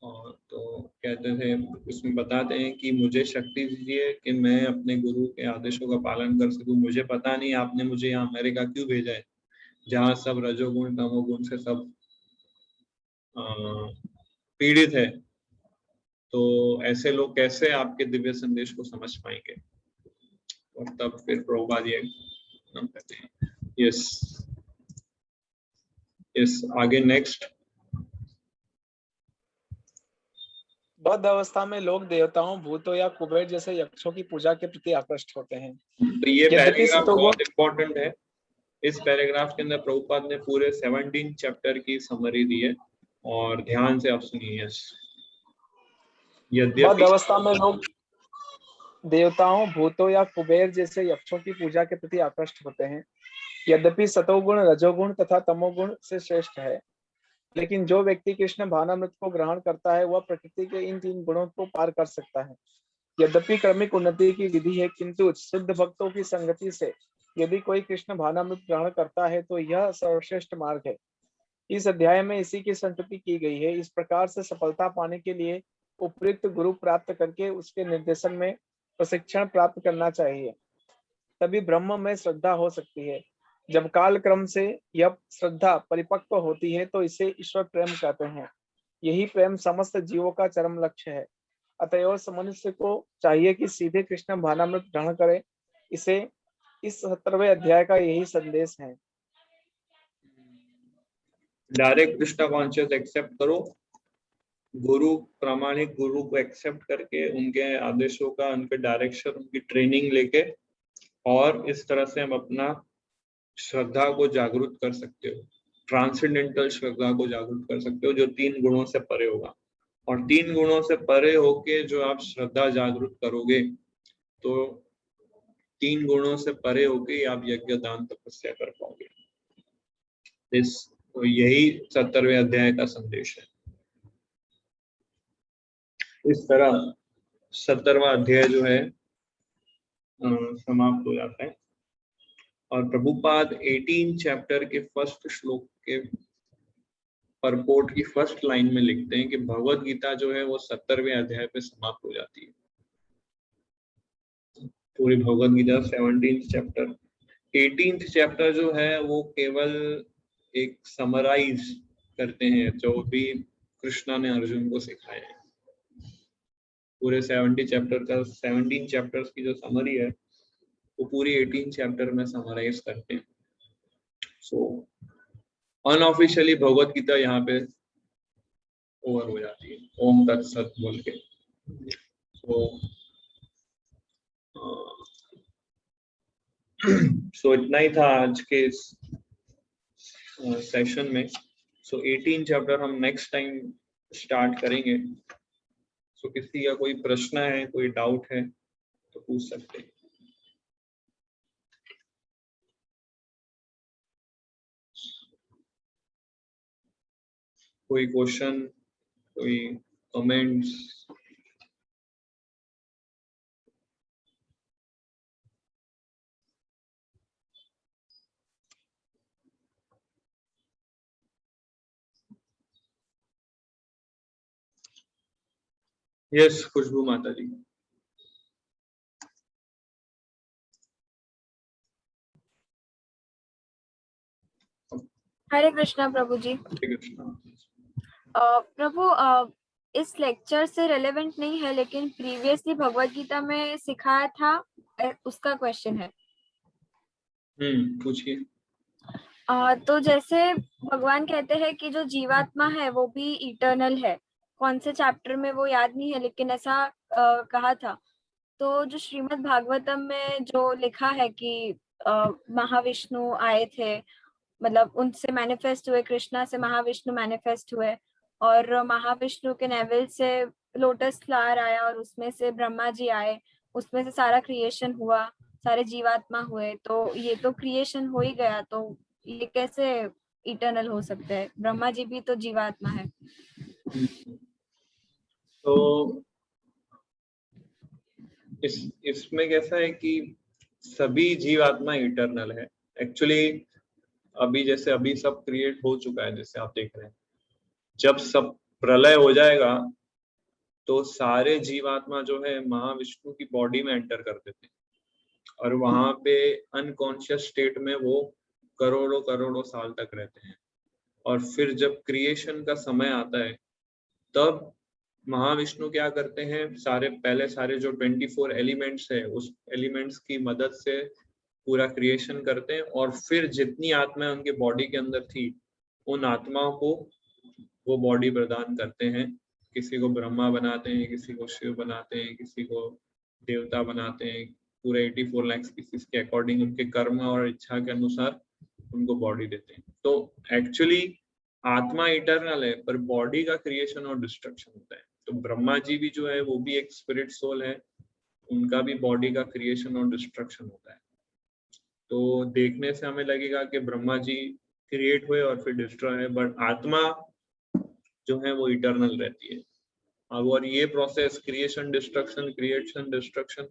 और तो कहते थे, इसमें बताते हैं कि मुझे शक्ति दीजिए कि मैं अपने गुरु के आदेशों का पालन कर सकूं। मुझे पता नहीं आपने मुझे यहाँ अमेरिका क्यों भेजा है, जहाँ सब रजोगुण तमोगुण से सब पीड़ित है, तो ऐसे लोग कैसे आपके दिव्य संदेश को समझ पाएंगे। और तब फिर प्रभुपाद ये नाम कहते हैं। यस यस, आगे नेक्स्ट। बौद्ध अवस्था में लोग देवताओं, भूतों या कुबेर जैसे यक्षों की पूजा के प्रति आकृष्ट होते हैं। तो ये यद्यपि पैराग्राफ सतोगुण बहुत इंपॉर्टेंट है। इस पैराग्राफ के अंदर प्रभुपाद ने पूरे 17 चैप्टर की समरी दी है, और ध्यान से आप सुनिए। बौद्ध यद्यपि अवस्था में लोग देवताओं, भूतों या कुबेर जैसे यक्षों की पूजा के प्रति आकृष्ट होते हैं। यद्यपि सतोगुण रजोगुण तथा तमोगुण से श्रेष्ठ है, लेकिन जो व्यक्ति कृष्ण भावनामृत को ग्रहण करता है वह प्रकृति के इन 3 गुणों को पार कर सकता है। यद्यपि क्रमिक उन्नति की विधि है, किंतु शुद्ध भक्तों की संगति से यदि कोई कृष्ण भावनामृत ग्रहण करता है तो यह सर्वश्रेष्ठ मार्ग है। इस अध्याय में इसी की संतति की गई है। इस प्रकार से सफलता पाने के लिए उपयुक्त गुरु प्राप्त करके उसके निर्देशन में प्रशिक्षण प्राप्त करना चाहिए, तभी ब्रह्म में श्रद्धा हो सकती है। जब काल क्रम से यह श्रद्धा परिपक्व होती है तो इसे ईश्वर प्रेम कहते हैं। यही प्रेम समस्त जीवों का चरम लक्ष्य है। अतएव मनुष्य को चाहिए कि सीधे कृष्ण भावनामृत ग्रहण करे। इस 17वें अध्याय का यही संदेश है। डायरेक्ट कृष्णा कॉन्शियस एक्सेप्ट करो, गुरु प्रामाणिक गुरु को एक्सेप्ट करके उनके आदेशों का, उनके डायरेक्शन, उनकी ट्रेनिंग लेके, और इस तरह से हम अपना श्रद्धा को जागरूक कर सकते हो, ट्रांसेंडेंटल श्रद्धा को जागरूक कर सकते हो, जो 3 गुणों से परे होगा। और 3 गुणों से परे होके जो आप श्रद्धा जागरूक करोगे, तो 3 गुणों से परे होके आप यज्ञ दान तपस्या कर पाओगे। तो यही 17वें अध्याय का संदेश है। इस तरह 17वां अध्याय जो है समाप्त हो जाता है। और प्रभुपाद 18 चैप्टर के फर्स्ट श्लोक के परपोर्ट की फर्स्ट लाइन में लिखते हैं कि भगवत गीता जो है वो 17वें अध्याय पे समाप्त हो जाती है। पूरी भगवत गीता 17 चैप्टर, 18 चैप्टर जो है वो केवल एक समराइज करते हैं जो भी कृष्णा ने अर्जुन को सिखाया है। पूरे 17 चैप्टर्स की जो समरी है वो पूरी 18 चैप्टर में समराइज करते हैं। सो अनऑफिशियली भगवत गीता यहाँ पे ओवर हो जाती है, ओम तत्सत बोल के। सो इतना ही था आज के इस सेशन में। सो 18 चैप्टर हम नेक्स्ट टाइम स्टार्ट करेंगे। सो किसी का कोई प्रश्न है, कोई डाउट है तो पूछ सकते हैं। कोई क्वेश्चन, कोई कमेंट्स? यस खुशबू माता जी। हरे कृष्णा प्रभु जी। हरे कृष्णा। प्रभु इस लेक्चर से रेलेवेंट नहीं है, लेकिन प्रीवियसली भगवत गीता में सिखाया था, उसका क्वेश्चन है। पूछिए। तो जैसे भगवान कहते हैं कि जो जीवात्मा है वो भी इटर्नल है। कौन से चैप्टर में वो याद नहीं है, लेकिन ऐसा कहा था। तो जो श्रीमद् भागवतम में जो लिखा है कि महाविष्णु आए थे, मतलब उनसे मैनिफेस्ट हुए, कृष्णा से महाविष्णु मैनिफेस्ट हुए, और महाविष्णु के नेवल से लोटस फ्लावर आया और उसमें से ब्रह्मा जी आए, उसमें से सारा क्रिएशन हुआ, सारे जीवात्मा हुए। तो ये तो क्रिएशन हो ही गया, तो ये कैसे इटर्नल हो सकता है? ब्रह्मा जी भी तो जीवात्मा है। तो इसमें कैसा है कि सभी जीवात्मा इटर्नल है एक्चुअली। अभी सब क्रिएट हो चुका है, जैसे आप देख रहे हैं। जब सब प्रलय हो जाएगा तो सारे जीवात्मा जो है महाविष्णु की बॉडी में एंटर कर देते हैं, और वहां पे अनकॉन्शियस स्टेट में वो करोड़ों करोड़ों साल तक रहते हैं। और फिर जब क्रिएशन का समय आता है तब महाविष्णु क्या करते हैं, सारे जो 24 एलिमेंट्स है उस एलिमेंट्स की मदद से पूरा क्रिएशन करते हैं, और फिर जितनी आत्माएं उनके बॉडी के अंदर थी उन आत्माओं को वो बॉडी प्रदान करते हैं। किसी को ब्रह्मा बनाते हैं, किसी को शिव बनाते हैं, किसी को देवता बनाते हैं, पूरे 84 लाख स्पीसीज के अकॉर्डिंग उनके कर्म और इच्छा के अनुसार उनको बॉडी देते हैं। तो एक्चुअली आत्मा इटर्नल है, पर बॉडी का क्रिएशन और डिस्ट्रक्शन होता है। तो ब्रह्मा जी भी जो है वो भी एक स्पिरिट सोल है, उनका भी बॉडी का क्रिएशन और डिस्ट्रक्शन होता है। तो देखने से हमें लगेगा कि ब्रह्मा जी क्रिएट हुए और फिर डिस्ट्रॉय है, बट आत्मा जो है वो इटर्नल रहती है। अब और ये प्रोसेस क्रिएशन डिस्ट्रक्शन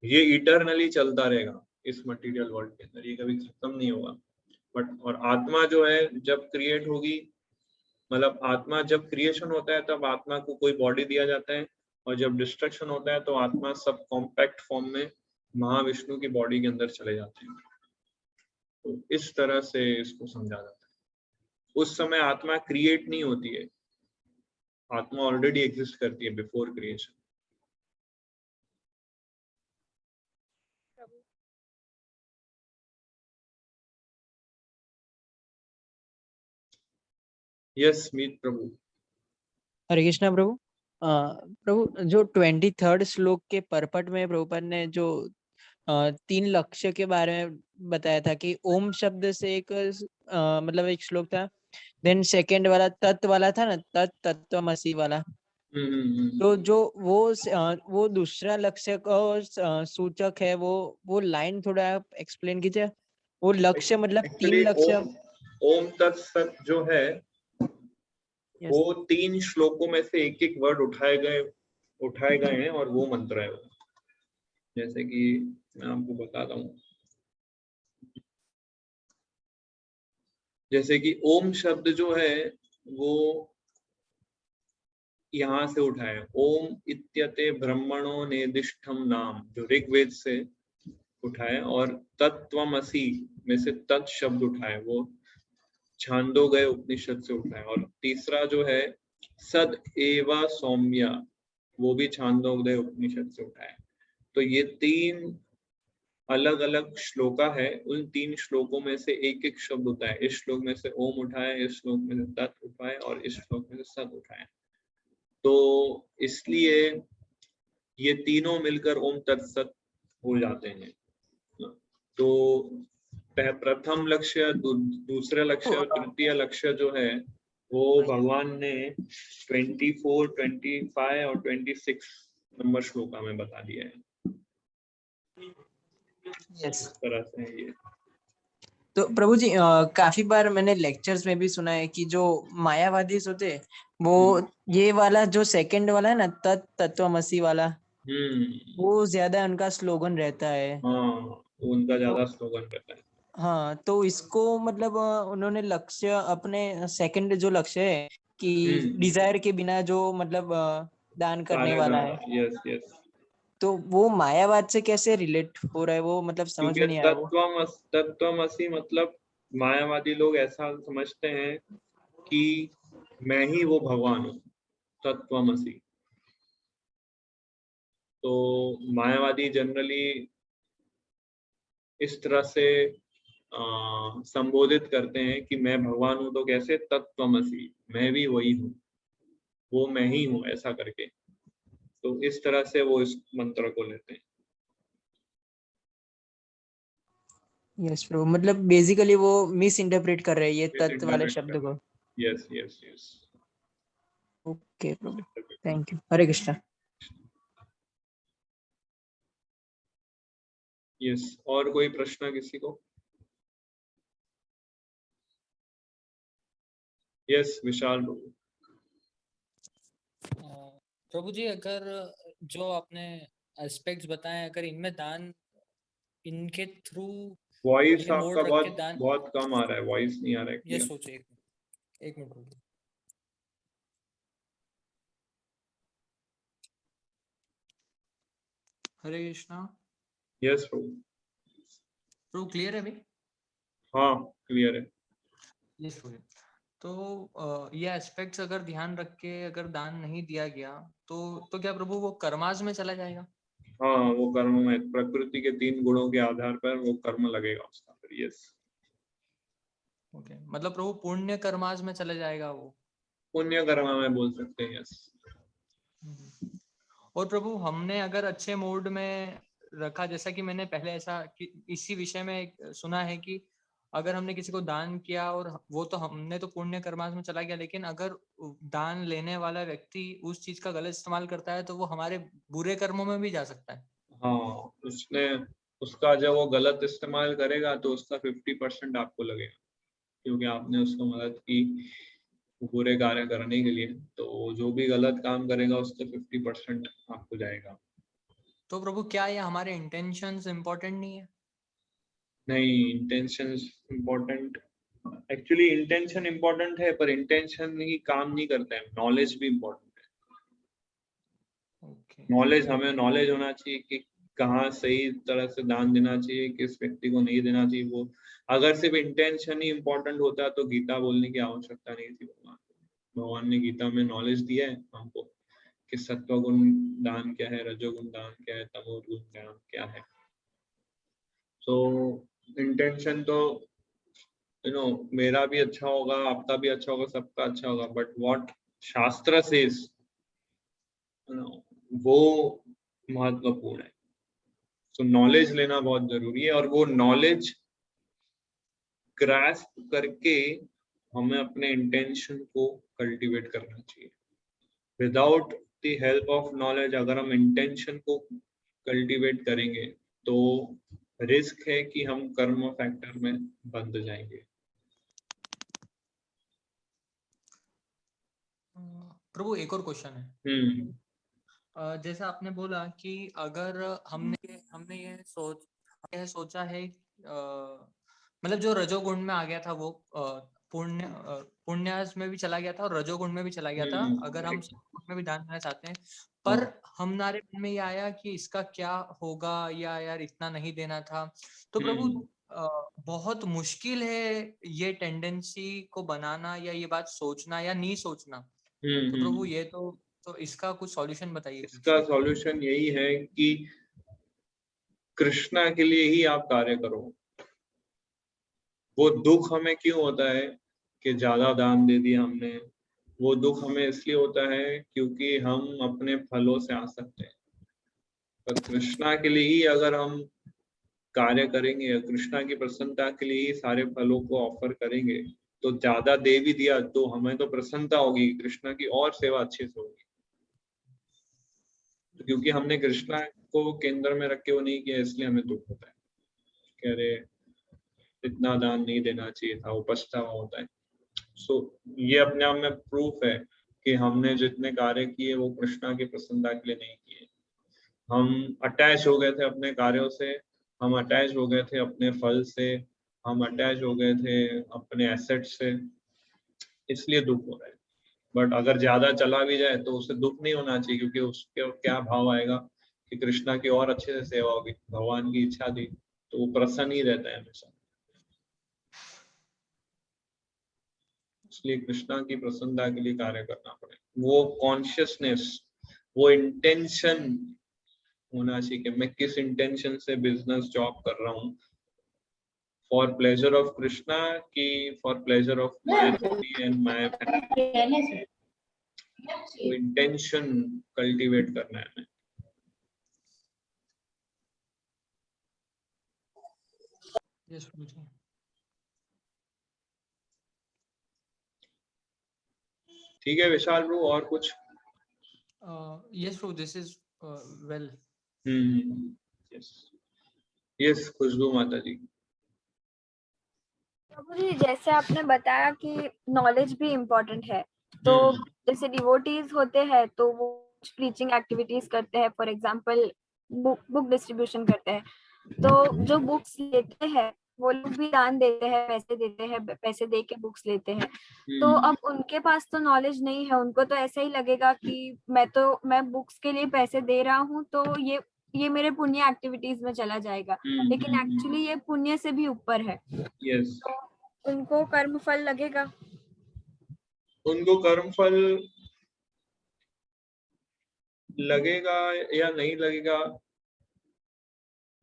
ये इटर्नली चलता रहेगा इस मटेरियल वर्ल्ड के अंदर, ये कभी खत्म नहीं होगा। बट और आत्मा जो है जब क्रिएट होगी, मतलब आत्मा जब क्रिएशन होता है तब आत्मा को कोई बॉडी दिया जाता है, और जब डिस्ट्रक्शन होता है तो आत्मा सब कॉम्पैक्ट फॉर्म में महाविष्णु की बॉडी के अंदर चले जाते हैं। तो इस तरह से इसको समझा जाता है। उस समय आत्मा क्रिएट नहीं होती है, आत्मा ऑलरेडी एग्जिस्ट करती है बिफोर क्रिएशन। यस मीत प्रभु। हरे कृष्णा प्रभु। प्रभु जो 23rd श्लोक के परपट में प्रभुपाद ने जो 3 लक्ष्य के बारे में बताया था कि ओम शब्द से एक मतलब एक श्लोक था, देन सेकंड वाला तत्व वाला था ना, तत्वमसि वाला। तो जो वो दूसरा लक्ष्य का सूचक है, वो लाइन थोड़ा एक्सप्लेन कीजिए। वो लक्ष्य मतलब 3 लक्ष्य। ओम तत्सत जो है वो 3 श्लोकों में से एक वर्ड उठाए गए हैं और वो मंत्र है। जैसे कि मैं आपको बताता हूँ, जैसे कि ओम शब्द जो है वो यहाँ से उठाए, ओम इत्यते ब्रह्मणो निर्दिष्टम नाम, जो ऋग्वेद से उठाए, और तत्वमसि में से तत् शब्द उठाए, वो छांदोग्य उपनिषद से उठाए। और तीसरा जो है सद एवा सौम्या, वो भी छांदोग्य उपनिषद से उठाए। तो ये 3 अलग अलग श्लोका है, उन 3 श्लोकों में से एक शब्द होता है। इस श्लोक में से ओम उठाए, इस श्लोक में से तत् उठाए, और इस श्लोक में से सद उठाए। तो इसलिए ये तीनों मिलकर ओम तत्सत हो जाते हैं। तो प्रथम लक्ष्य, दूसरा लक्ष्य और तृतीय लक्ष्य जो है वो भगवान ने 24, 25 और 26 नंबर श्लोका में बता दिया है। यस। इस तरह से ये तो प्रभु जी काफी बार मैंने लेक्चर्स में भी सुना है कि जो मायावादी होते वो ये वाला जो सेकंड वाला है ना, तत्वमसि वाला, वो ज्यादा उनका स्लोगन रहता है। हाँ, उनका ज्यादा स्लोगन रहता है। हाँ, तो इसको मतलब उन्होंने लक्ष्य अपने सेकंड जो लक्ष्य है कि डिजायर के बिना जो मतलब दान करने वाला है। Yes yes. तो वो मायावाद से कैसे रिलेट हो रहा है, वो मतलब समझ में नहीं आया। तत्वमसि मतलब मायावादी लोग ऐसा समझते हैं कि मैं ही वो भगवान हूँ, तत्वमसि। तो मायावादी जनरली इस तरह से संबोधित करते हैं कि मैं भगवान हूं, तो कैसे तत्वमसि, मैं भी वही हूँ, वो मैं ही हूँ, ऐसा करके। तो इस तरह से वो इस मंत्र को लेते हैं। यस प्रभु, मतलब बेसिकली वो मिस इंटरप्रेट कर रहे हैं ये तत्व वाले शब्द को। Yes yes yes. Okay Prabhu, thank you. Hare Krishna. Yes, और कोई प्रश्न किसी को? यस विशाल प्रभु। प्रभु जी, अगर जो आपने एस्पेक्ट्स बताए, अगर इनमें दान इनके थ्रू, वॉइस आपका बहुत कम आ रहा है, वॉइस नहीं आ रहा है। ये सोचिए एक मिनट। हरे कृष्णा। यस प्रभु। प्रभु क्लियर है अभी? हाँ क्लियर है। यस प्रभु। तो ये एस्पेक्ट्स अगर ध्यान रख के अगर दान नहीं दिया गया तो क्या प्रभु वो कर्माज में चला जाएगा? हाँ, वो कर्म में प्रकृति के 3 गुणों के आधार पर वो कर्म लगेगा उसका फिर। यस, ओके, मतलब प्रभु पुण्य कर्माज में चले जाएगा वो। पुण्य कर्म में बोल सकते हैं। यस। और प्रभु हमने अगर अच्छे मूड में रखा, जैसा कि मैंने पहले ऐसा इसी विषय में सुना है कि अगर हमने किसी को दान किया और वो तो हमने तो पुण्य कर्मास में चला गया, लेकिन अगर दान लेने वाला व्यक्ति उस चीज का गलत इस्तेमाल करता है तो वो हमारे बुरे कर्मों में भी जा सकता है। हाँ, उसका जब वो गलत इस्तेमाल करेगा तो उसका 50% आपको लगेगा, क्योंकि आपने उसको मदद की बुरे कार्य करने के लिए। तो जो भी गलत काम करेगा उसका 50% आपको जाएगा। तो प्रभु क्या ये हमारे इंटेंशंस इम्पोर्टेंट नहीं है? नहीं, intentions important, actually intention important है, पर इंटेंशन ही काम नहीं करता है, नॉलेज भी इम्पोर्टेंट है। ओके, नॉलेज, हमें नॉलेज होना चाहिए कि कहाँ सही तरह से दान देना चाहिए, किस व्यक्ति को नहीं देना चाहिए। वो अगर सिर्फ इंटेंशन ही इम्पोर्टेंट होता तो गीता बोलने की आवश्यकता नहीं थी। भगवान ने गीता में नॉलेज दिया है हमको कि सत्वगुण दान क्या है, रजोगुण दान क्या है, तमोगुण दान क्या है। सो इंटेंशन तो मेरा भी अच्छा होगा, आपका भी अच्छा होगा, सबका अच्छा होगा, बट व्हाट शास्त्र सेज वो महत्वपूर्ण है। सो नॉलेज लेना बहुत जरूरी है, और वो नॉलेज ग्रास्प करके हमें अपने इंटेंशन को कल्टीवेट करना चाहिए। Without the help of knowledge अगर हम इंटेंशन को कल्टीवेट करेंगे तो रिस्क है कि हम कर्म फैक्टर में बंद जाएंगे। प्रभु एक और क्वेश्चन है। जैसा आपने बोला कि अगर हमने ये सोचा है, मतलब जो रजोगुण में आ गया था वो पुण्यास में भी चला गया था और रजोगुण में भी चला गया था, अगर हम सत्वगुण में भी दान करना चाहते हैं, पर हमारे मन में ये आया कि इसका क्या होगा, या यार इतना नहीं देना था। तो प्रभु बहुत मुश्किल है ये टेंडेंसी को बनाना, या ये बात सोचना या नहीं सोचना। तो प्रभु ये तो इसका कुछ सॉल्यूशन बताइए। इसका सॉल्यूशन यही है कि कृष्णा के लिए ही आप कार्य करो। वो दुख हमें क्यों होता है कि ज्यादा दान दे दिया हमने, वो दुख हमें इसलिए होता है क्योंकि हम अपने फलों से आसक्त हैं। पर कृष्णा के लिए ही अगर हम कार्य करेंगे, कृष्णा की प्रसन्नता के लिए ही सारे फलों को ऑफर करेंगे, तो ज्यादा दे भी दिया तो हमें तो प्रसन्नता होगी, कृष्णा की और सेवा अच्छे से होगी। तो क्योंकि हमने कृष्णा को केंद्र में रख के वो नहीं किया, इसलिए हमें दुख होता है कि अरे इतना दान नहीं देना चाहिए था, वो पछतावा होता है। सो ये अपने आप में प्रूफ है कि हमने जितने कार्य किए वो कृष्णा की प्रसन्नता के लिए नहीं किए। हम अटैच हो गए थे अपने कार्यों से, हम अटैच हो गए थे अपने फल से, हम अटैच हो गए थे अपने एसेट से, इसलिए दुख हो रहा है। बट अगर ज्यादा चला भी जाए तो उसे दुख नहीं होना चाहिए, क्योंकि उसके क्या भाव आएगा कि कृष्णा की और अच्छे से सेवा होगी, भगवान की इच्छा थी, तो वो प्रसन्न ही रहता है हमेशा। इसलिए कृष्णा की प्रसन्नता के लिए कार्य करना पड़े। वो कॉन्शियसनेस, वो इंटेंशन होना चाहिए कि मैं किस इंटेंशन से बिजनेस जॉब कर रहा हूँ, फॉर प्लेजर ऑफ कृष्णा की for pleasure of my body and my family. वो इंटेंशन कल्टीवेट करना है हमें। यस प्रभु। ठीक है विशाल ब्रो, और कुछ? यस प्रभु, this is well. Yes yes, Khushboo माता जी। प्रभु जी, जैसे आपने बताया कि नॉलेज भी इम्पोर्टेंट है, तो जैसे डिवोटीज होते हैं तो वो प्रीचिंग एक्टिविटीज करते हैं, फॉर एग्जांपल बुक डिस्ट्रीब्यूशन करते हैं, तो जो बुक्स लेते हैं वो लोग भी दान देते हैं, पैसे देते हैं, पैसे दे के बुक्स लेते हैं। तो अब उनके पास तो नॉलेज नहीं है, उनको तो ऐसा ही लगेगा कि मैं बुक्स के लिए पैसे दे रहा हूँ तो ये मेरे पुण्य एक्टिविटीज में चला जाएगा, लेकिन एक्चुअली ये पुण्य से भी ऊपर है। यस, तो उनको कर्म फल लगेगा। उनको कर्मफल लगेगा या नहीं लगेगा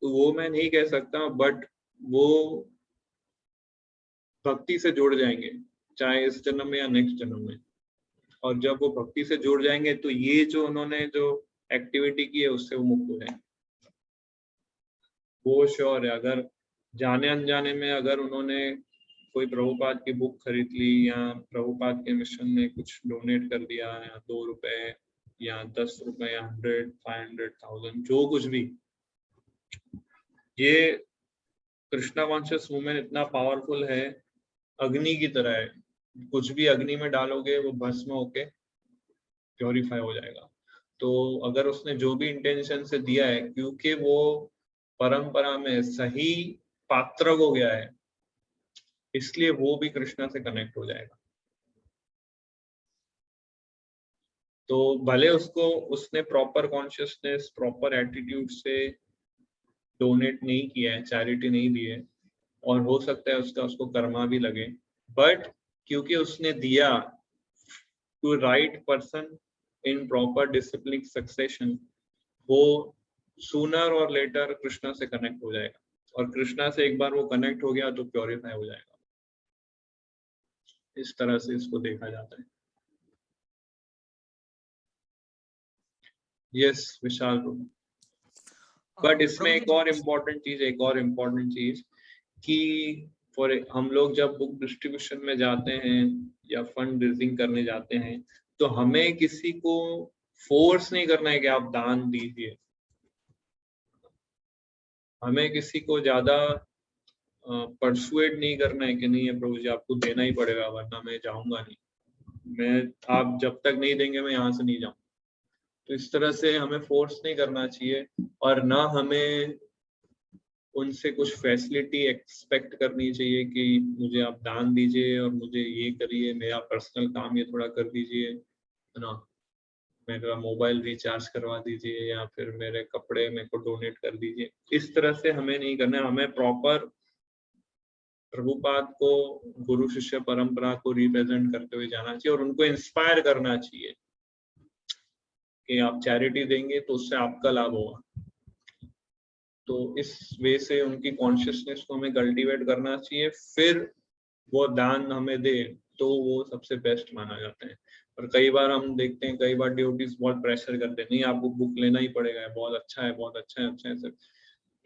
वो मैं नहीं कह सकता, बट वो भक्ति से जुड़ जाएंगे, चाहे इस जन्म में या नेक्स्ट जन्म में। और जब वो भक्ति से जुड़ जाएंगे तो ये जो उन्होंने जो एक्टिविटी की है उससे वो मुक्त हो जाएंगे, वो श्योर है। अगर जाने अनजाने में अगर उन्होंने कोई प्रभुपाद की बुक खरीद ली या प्रभुपाद के मिशन में कुछ डोनेट कर दिया, या 2 रुपए या 10 रुपए या 100, 500, 1000, जो कुछ भी, ये कृष्णा कॉन्शियस मूवमेंट इतना पावरफुल है, अग्नि की तरह है। कुछ भी अग्नि में डालोगे वो भस्म होके प्योरीफाई हो जाएगा। तो अगर उसने जो भी इंटेंशन से दिया है, क्योंकि वो परंपरा में सही पात्र हो गया है, इसलिए वो भी कृष्णा से कनेक्ट हो जाएगा। तो भले उसने प्रॉपर कॉन्शियसनेस, प्रॉपर एटीट्यूड से डोनेट नहीं किया है, चैरिटी नहीं दी है, और हो सकता है उसको कर्मा भी लगे, बट क्योंकि उसने दिया to right person in proper discipline succession, वो सूनर और लेटर कृष्णा से कनेक्ट हो जाएगा। और कृष्णा से एक बार वो कनेक्ट हो गया तो प्योरीफाई हो जाएगा। इस तरह से इसको देखा जाता है। यस विशाल, बट इसमें एक और इम्पोर्टेंट चीज कि फॉर हम लोग जब बुक डिस्ट्रीब्यूशन में जाते हैं या फंड रेजिंग करने जाते हैं, तो हमें किसी को फोर्स नहीं करना है कि आप दान दीजिए। हमें किसी को ज्यादा परसुएट नहीं करना है कि नहीं है प्रभु जी आपको देना ही पड़ेगा वरना मैं जाऊंगा नहीं, आप जब तक नहीं देंगे मैं यहाँ से नहीं जाऊंगा। तो इस तरह से हमें फोर्स नहीं करना चाहिए, और ना हमें उनसे कुछ फैसिलिटी एक्सपेक्ट करनी चाहिए कि मुझे आप दान दीजिए और मुझे ये करिए, मेरा पर्सनल काम ये थोड़ा कर दीजिए, है ना, मेरा मोबाइल रिचार्ज करवा दीजिए, या फिर मेरे कपड़े मेरे को डोनेट कर दीजिए। इस तरह से हमें नहीं करना है। हमें प्रॉपर प्रभुपाद को, गुरु शिष्य परंपरा को रिप्रेजेंट करते हुए जाना चाहिए और उनको इंस्पायर करना चाहिए कि आप चैरिटी देंगे तो उससे आपका लाभ होगा। तो इस वे से उनकी कॉन्शियसनेस को हमें कल्टीवेट करना चाहिए, फिर वो दान हमें दे तो वो सबसे बेस्ट माना जाता है। और कई बार हम देखते हैं, कई बार डिवोटीज बहुत प्रेशर करते हैं, नहीं आपको बुक लेना ही पड़ेगा, बहुत अच्छा है, बहुत अच्छा है, अच्छा है, सर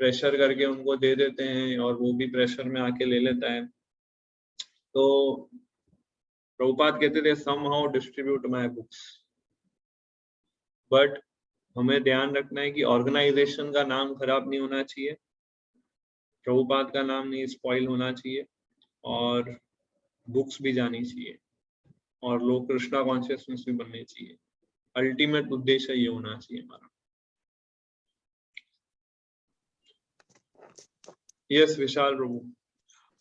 प्रेशर करके उनको दे देते हैं और वो भी प्रेशर में आके ले लेता है। तो प्रभुपाद कहते थे somehow distribute my books, but हमें ध्यान रखना है कि ऑर्गेनाइजेशन का नाम खराब नहीं होना चाहिए, प्रभुपाद का नाम नहीं स्पॉइल होना चाहिए, और बुक्स भी जानी चाहिए, और लोग कृष्णा कॉन्शियसनेस भी बनने चाहिए। अल्टीमेट उद्देश्य ये होना चाहिए हमारा। यस विशाल प्रभु।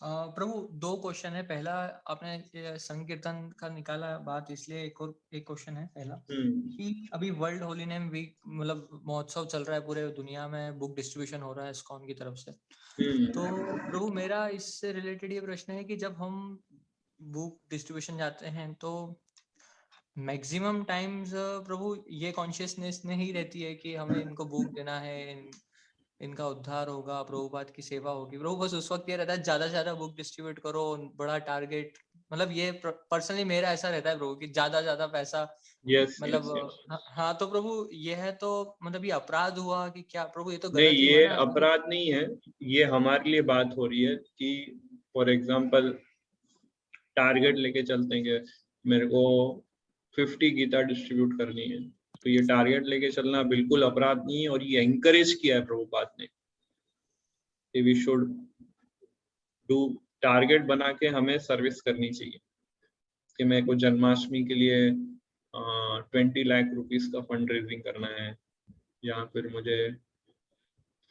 प्रभु 2 क्वेश्चन है। पहला आपने संकीर्तन का निकाला बात, इसलिए एक क्वेश्चन है पहला कि अभी वर्ल्ड होली नेम वीक मतलब महोत्सव चल रहा है पूरे दुनिया में, बुक डिस्ट्रीब्यूशन हो रहा है इस्कॉन की तरफ से। तो प्रभु मेरा इससे रिलेटेड ये प्रश्न है कि जब हम बुक डिस्ट्रीब्यूशन जाते हैं तो मैक्सिमम टाइम्स प्रभु ये कॉन्शियसनेस नहीं रहती है कि हमें इनको बुक देना है, इनका उद्धार होगा, प्रभुपाद की सेवा होगी। प्रभु बस उस वक्त ये रहता है ज्यादा से ज्यादा बुक डिस्ट्रीब्यूट करो, बड़ा टारगेट, मतलब ये पर्सनली मेरा ऐसा रहता है प्रभु कि ज्यादा पैसा, मतलब हाँ। तो प्रभु ये है तो मतलब ये अपराध हुआ कि क्या प्रभु? ये तो गलत ही ये है ना? अपराध नहीं है, ये हमारे लिए बात हो रही है कि फॉर एग्जाम्पल टारगेट लेके चलते हैं कि मेरे को 50 गीता डिस्ट्रीब्यूट करनी है, तो ये टारगेट लेके चलना बिल्कुल अपराध नहीं है, और ये एनकरेज किया है प्रभुपाद ने। वी शुड डू, टारगेट बना के हमें सर्विस करनी चाहिए कि मेरे को जन्माष्टमी के लिए 20 लाख रुपीस का फंड रेजिंग करना है, या फिर मुझे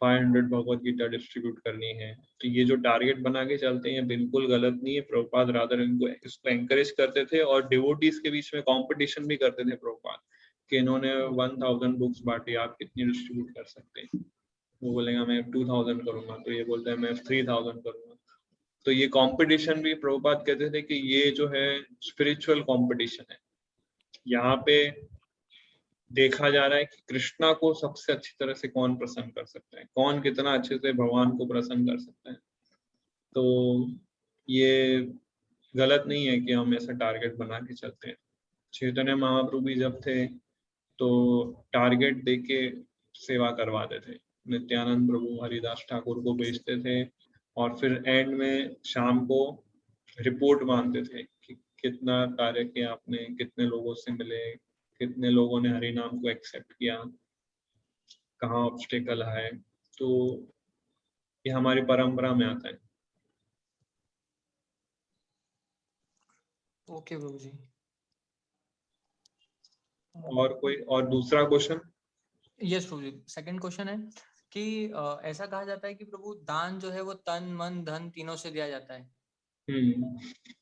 500 भगवत गीता डिस्ट्रीब्यूट करनी है। तो ये जो टारगेट बना के चलते हैं बिल्कुल गलत नहीं है। प्रभुपाद रादर इसको एंकरेज करते थे, और डिवोटीज के बीच में कंपटीशन भी करते थे प्रभुपाद कि इन्होंने 1000 बुक्स बांटी, आप कितनी डिस्ट्रीब्यूट कर सकते हैं। वो बोलेगा मैं 2000 करूंगा, तो ये बोलता है मैं 3000 करूंगा। तो ये कंपटीशन भी प्रभुपाद कहते थे कि ये जो है स्पिरिचुअल कंपटीशन है। यहाँ पे देखा जा रहा है कि कृष्णा को सबसे अच्छी तरह से कौन प्रसन्न कर सकता है, कौन कितना अच्छे से भगवान को प्रसन्न कर सकता है। तो ये गलत नहीं है कि हम ऐसा टारगेट बना के चलते हैं। चैतन्य महाप्रभु भी जब थे तो टारगेट देके सेवा करवाते थे। नित्यानंद प्रभु हरिदास ठाकुर को भेजते थे और फिर एंड में शाम को रिपोर्ट मांगते थे कि कितना कार्य किया आपने, कितने लोगों से मिले, कितने लोगों ने हरि नाम को एक्सेप्ट किया, कहाँ ऑब्स्टेकल है। तो ये हमारी परंपरा में आता है। ओके प्रभु जी। और कोई और दूसरा क्वेश्चन? यस प्रभु जी, सेकंड क्वेश्चन है कि ऐसा कहा जाता है कि प्रभु दान जो है वो तन मन धन तीनों से दिया जाता है।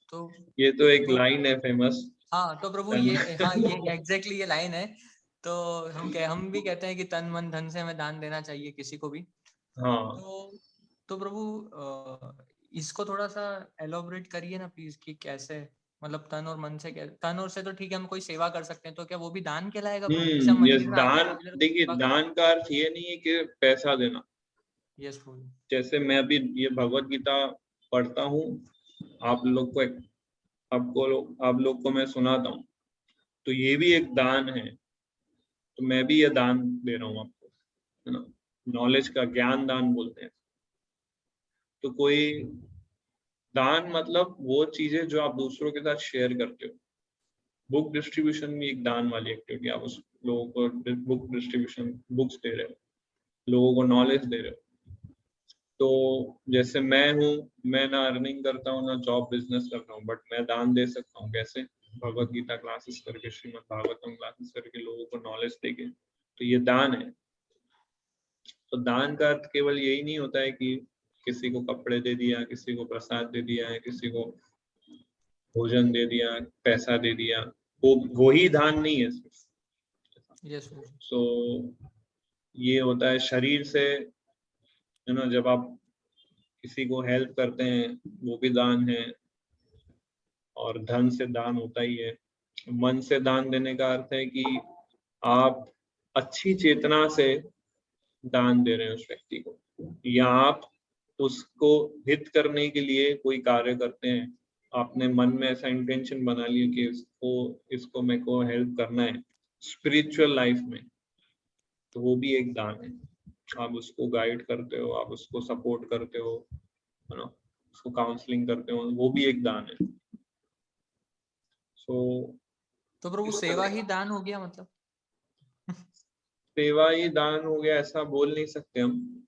तो ये तो एक लाइन है फेमस। हाँ तो प्रभु ये हाँ ये एग्जैक्टली ये लाइन है। तो हम भी कहते हैं कि तन मन धन से हमें दान देना चाहिए किसी को भी। हाँ तो प्रभु इसको थोड़ा सा एलोबरेट करिए ना प्लीज कि कैसे, मतलब तन और मन से तन और से तो ठीक है हम कोई सेवा कर सकते हैं, तो क्या वो भी दान कहलाएगा प्रभु? जैसे हम यस, मंदिर में आते हैं दान रेगुलर देखिए, सेवा दान का अर्थ ये नहीं है कि पैसा देना। यस प्रभु। जैसे मैं अभी ये भगवत गीता पढ़ता हूँ, आप लोग को आप लोग को मैं सुनाता हूँ, तो ये भी एक दान है। तो मैं भी ये दान दे रहा हूँ आपको, है ना। नॉलेज का ज्ञान दान बोलते हैं। तो कोई दान मतलब वो चीजें जो आप दूसरों के साथ शेयर करते हो। बुक डिस्ट्रीब्यूशन भी एक दान वाली एक्टिविटी। आप उस लोगों को बुक डिस्ट्रीब्यूशन, बुक्स दे रहे हो, लोगों को नॉलेज दे रहे हो। तो जैसे मैं हूँ, मैं ना अर्निंग करता हूँ ना जॉब बिजनेस करता हूँ, बट मैं दान दे सकता हूँ। कैसे? भगवत गीता क्लासेस करके, श्रीमद् भागवतम क्लासेस करके लोगों को नॉलेज देके। तो ये दान है। तो दान का अर्थ केवल यही नहीं होता है कि किसी को कपड़े दे दिया, किसी को प्रसाद दे दिया है, किसी को भोजन दे दिया, पैसा दे दिया, वो ही दान नहीं है सिर्फ। यस सो ये होता है शरीर से, है ना। जब आप किसी को हेल्प करते हैं वो भी दान है। और धन से दान होता ही है। मन से दान देने का अर्थ है कि आप अच्छी चेतना से दान दे रहे हैं उस व्यक्ति को, या आप उसको हित करने के लिए कोई कार्य करते हैं। आपने मन में ऐसा इंटेंशन बना लिया कि इसको मेरे को हेल्प करना है स्पिरिचुअल लाइफ में, तो वो भी एक दान है। आप उसको गाइड करते हो, आप उसको सपोर्ट करते हो, है ना, उसको काउंसलिंग करते हो, वो भी एक दान है। तो प्रभु सेवा ही दान हो गया मतलब? सेवा ही दान हो गया ऐसा बोल नहीं सकते हम।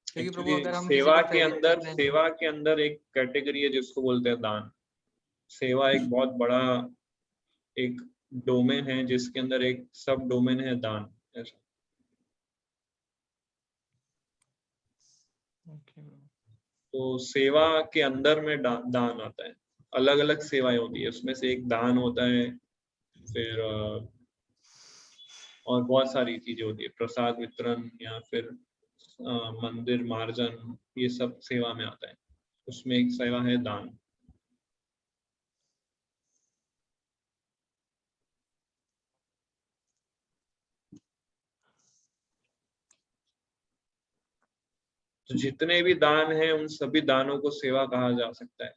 क्योंकि प्रभु एक्चुअली अगर हम किसी सेवा को के प्रेरित कर अंदर, रहे हैं सेवा के अंदर एक कैटेगरी है जिसको बोलते हैं दान। सेवा एक बहुत बड़ा एक डोमेन है जिसके अंदर एक सब डोमेन है दान। ऐसा। तो सेवा के अंदर में दान आता है। अलग अलग सेवाएं होती है, उसमें से एक दान होता है। फिर और बहुत सारी चीजें होती है, प्रसाद वितरण या फिर मंदिर मार्जन, ये सब सेवा में आता है। उसमें एक सेवा है दान। तो जितने भी दान हैं उन सभी दानों को सेवा कहा जा सकता है,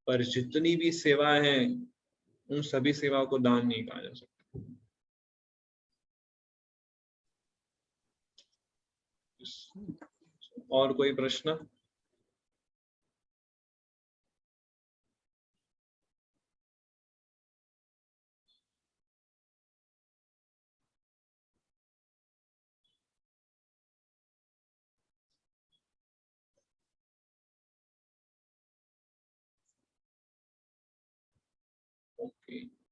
पर जितनी भी सेवा है उन सभी सेवा को दान नहीं कहा जा सकता। और कोई प्रश्न? ओके।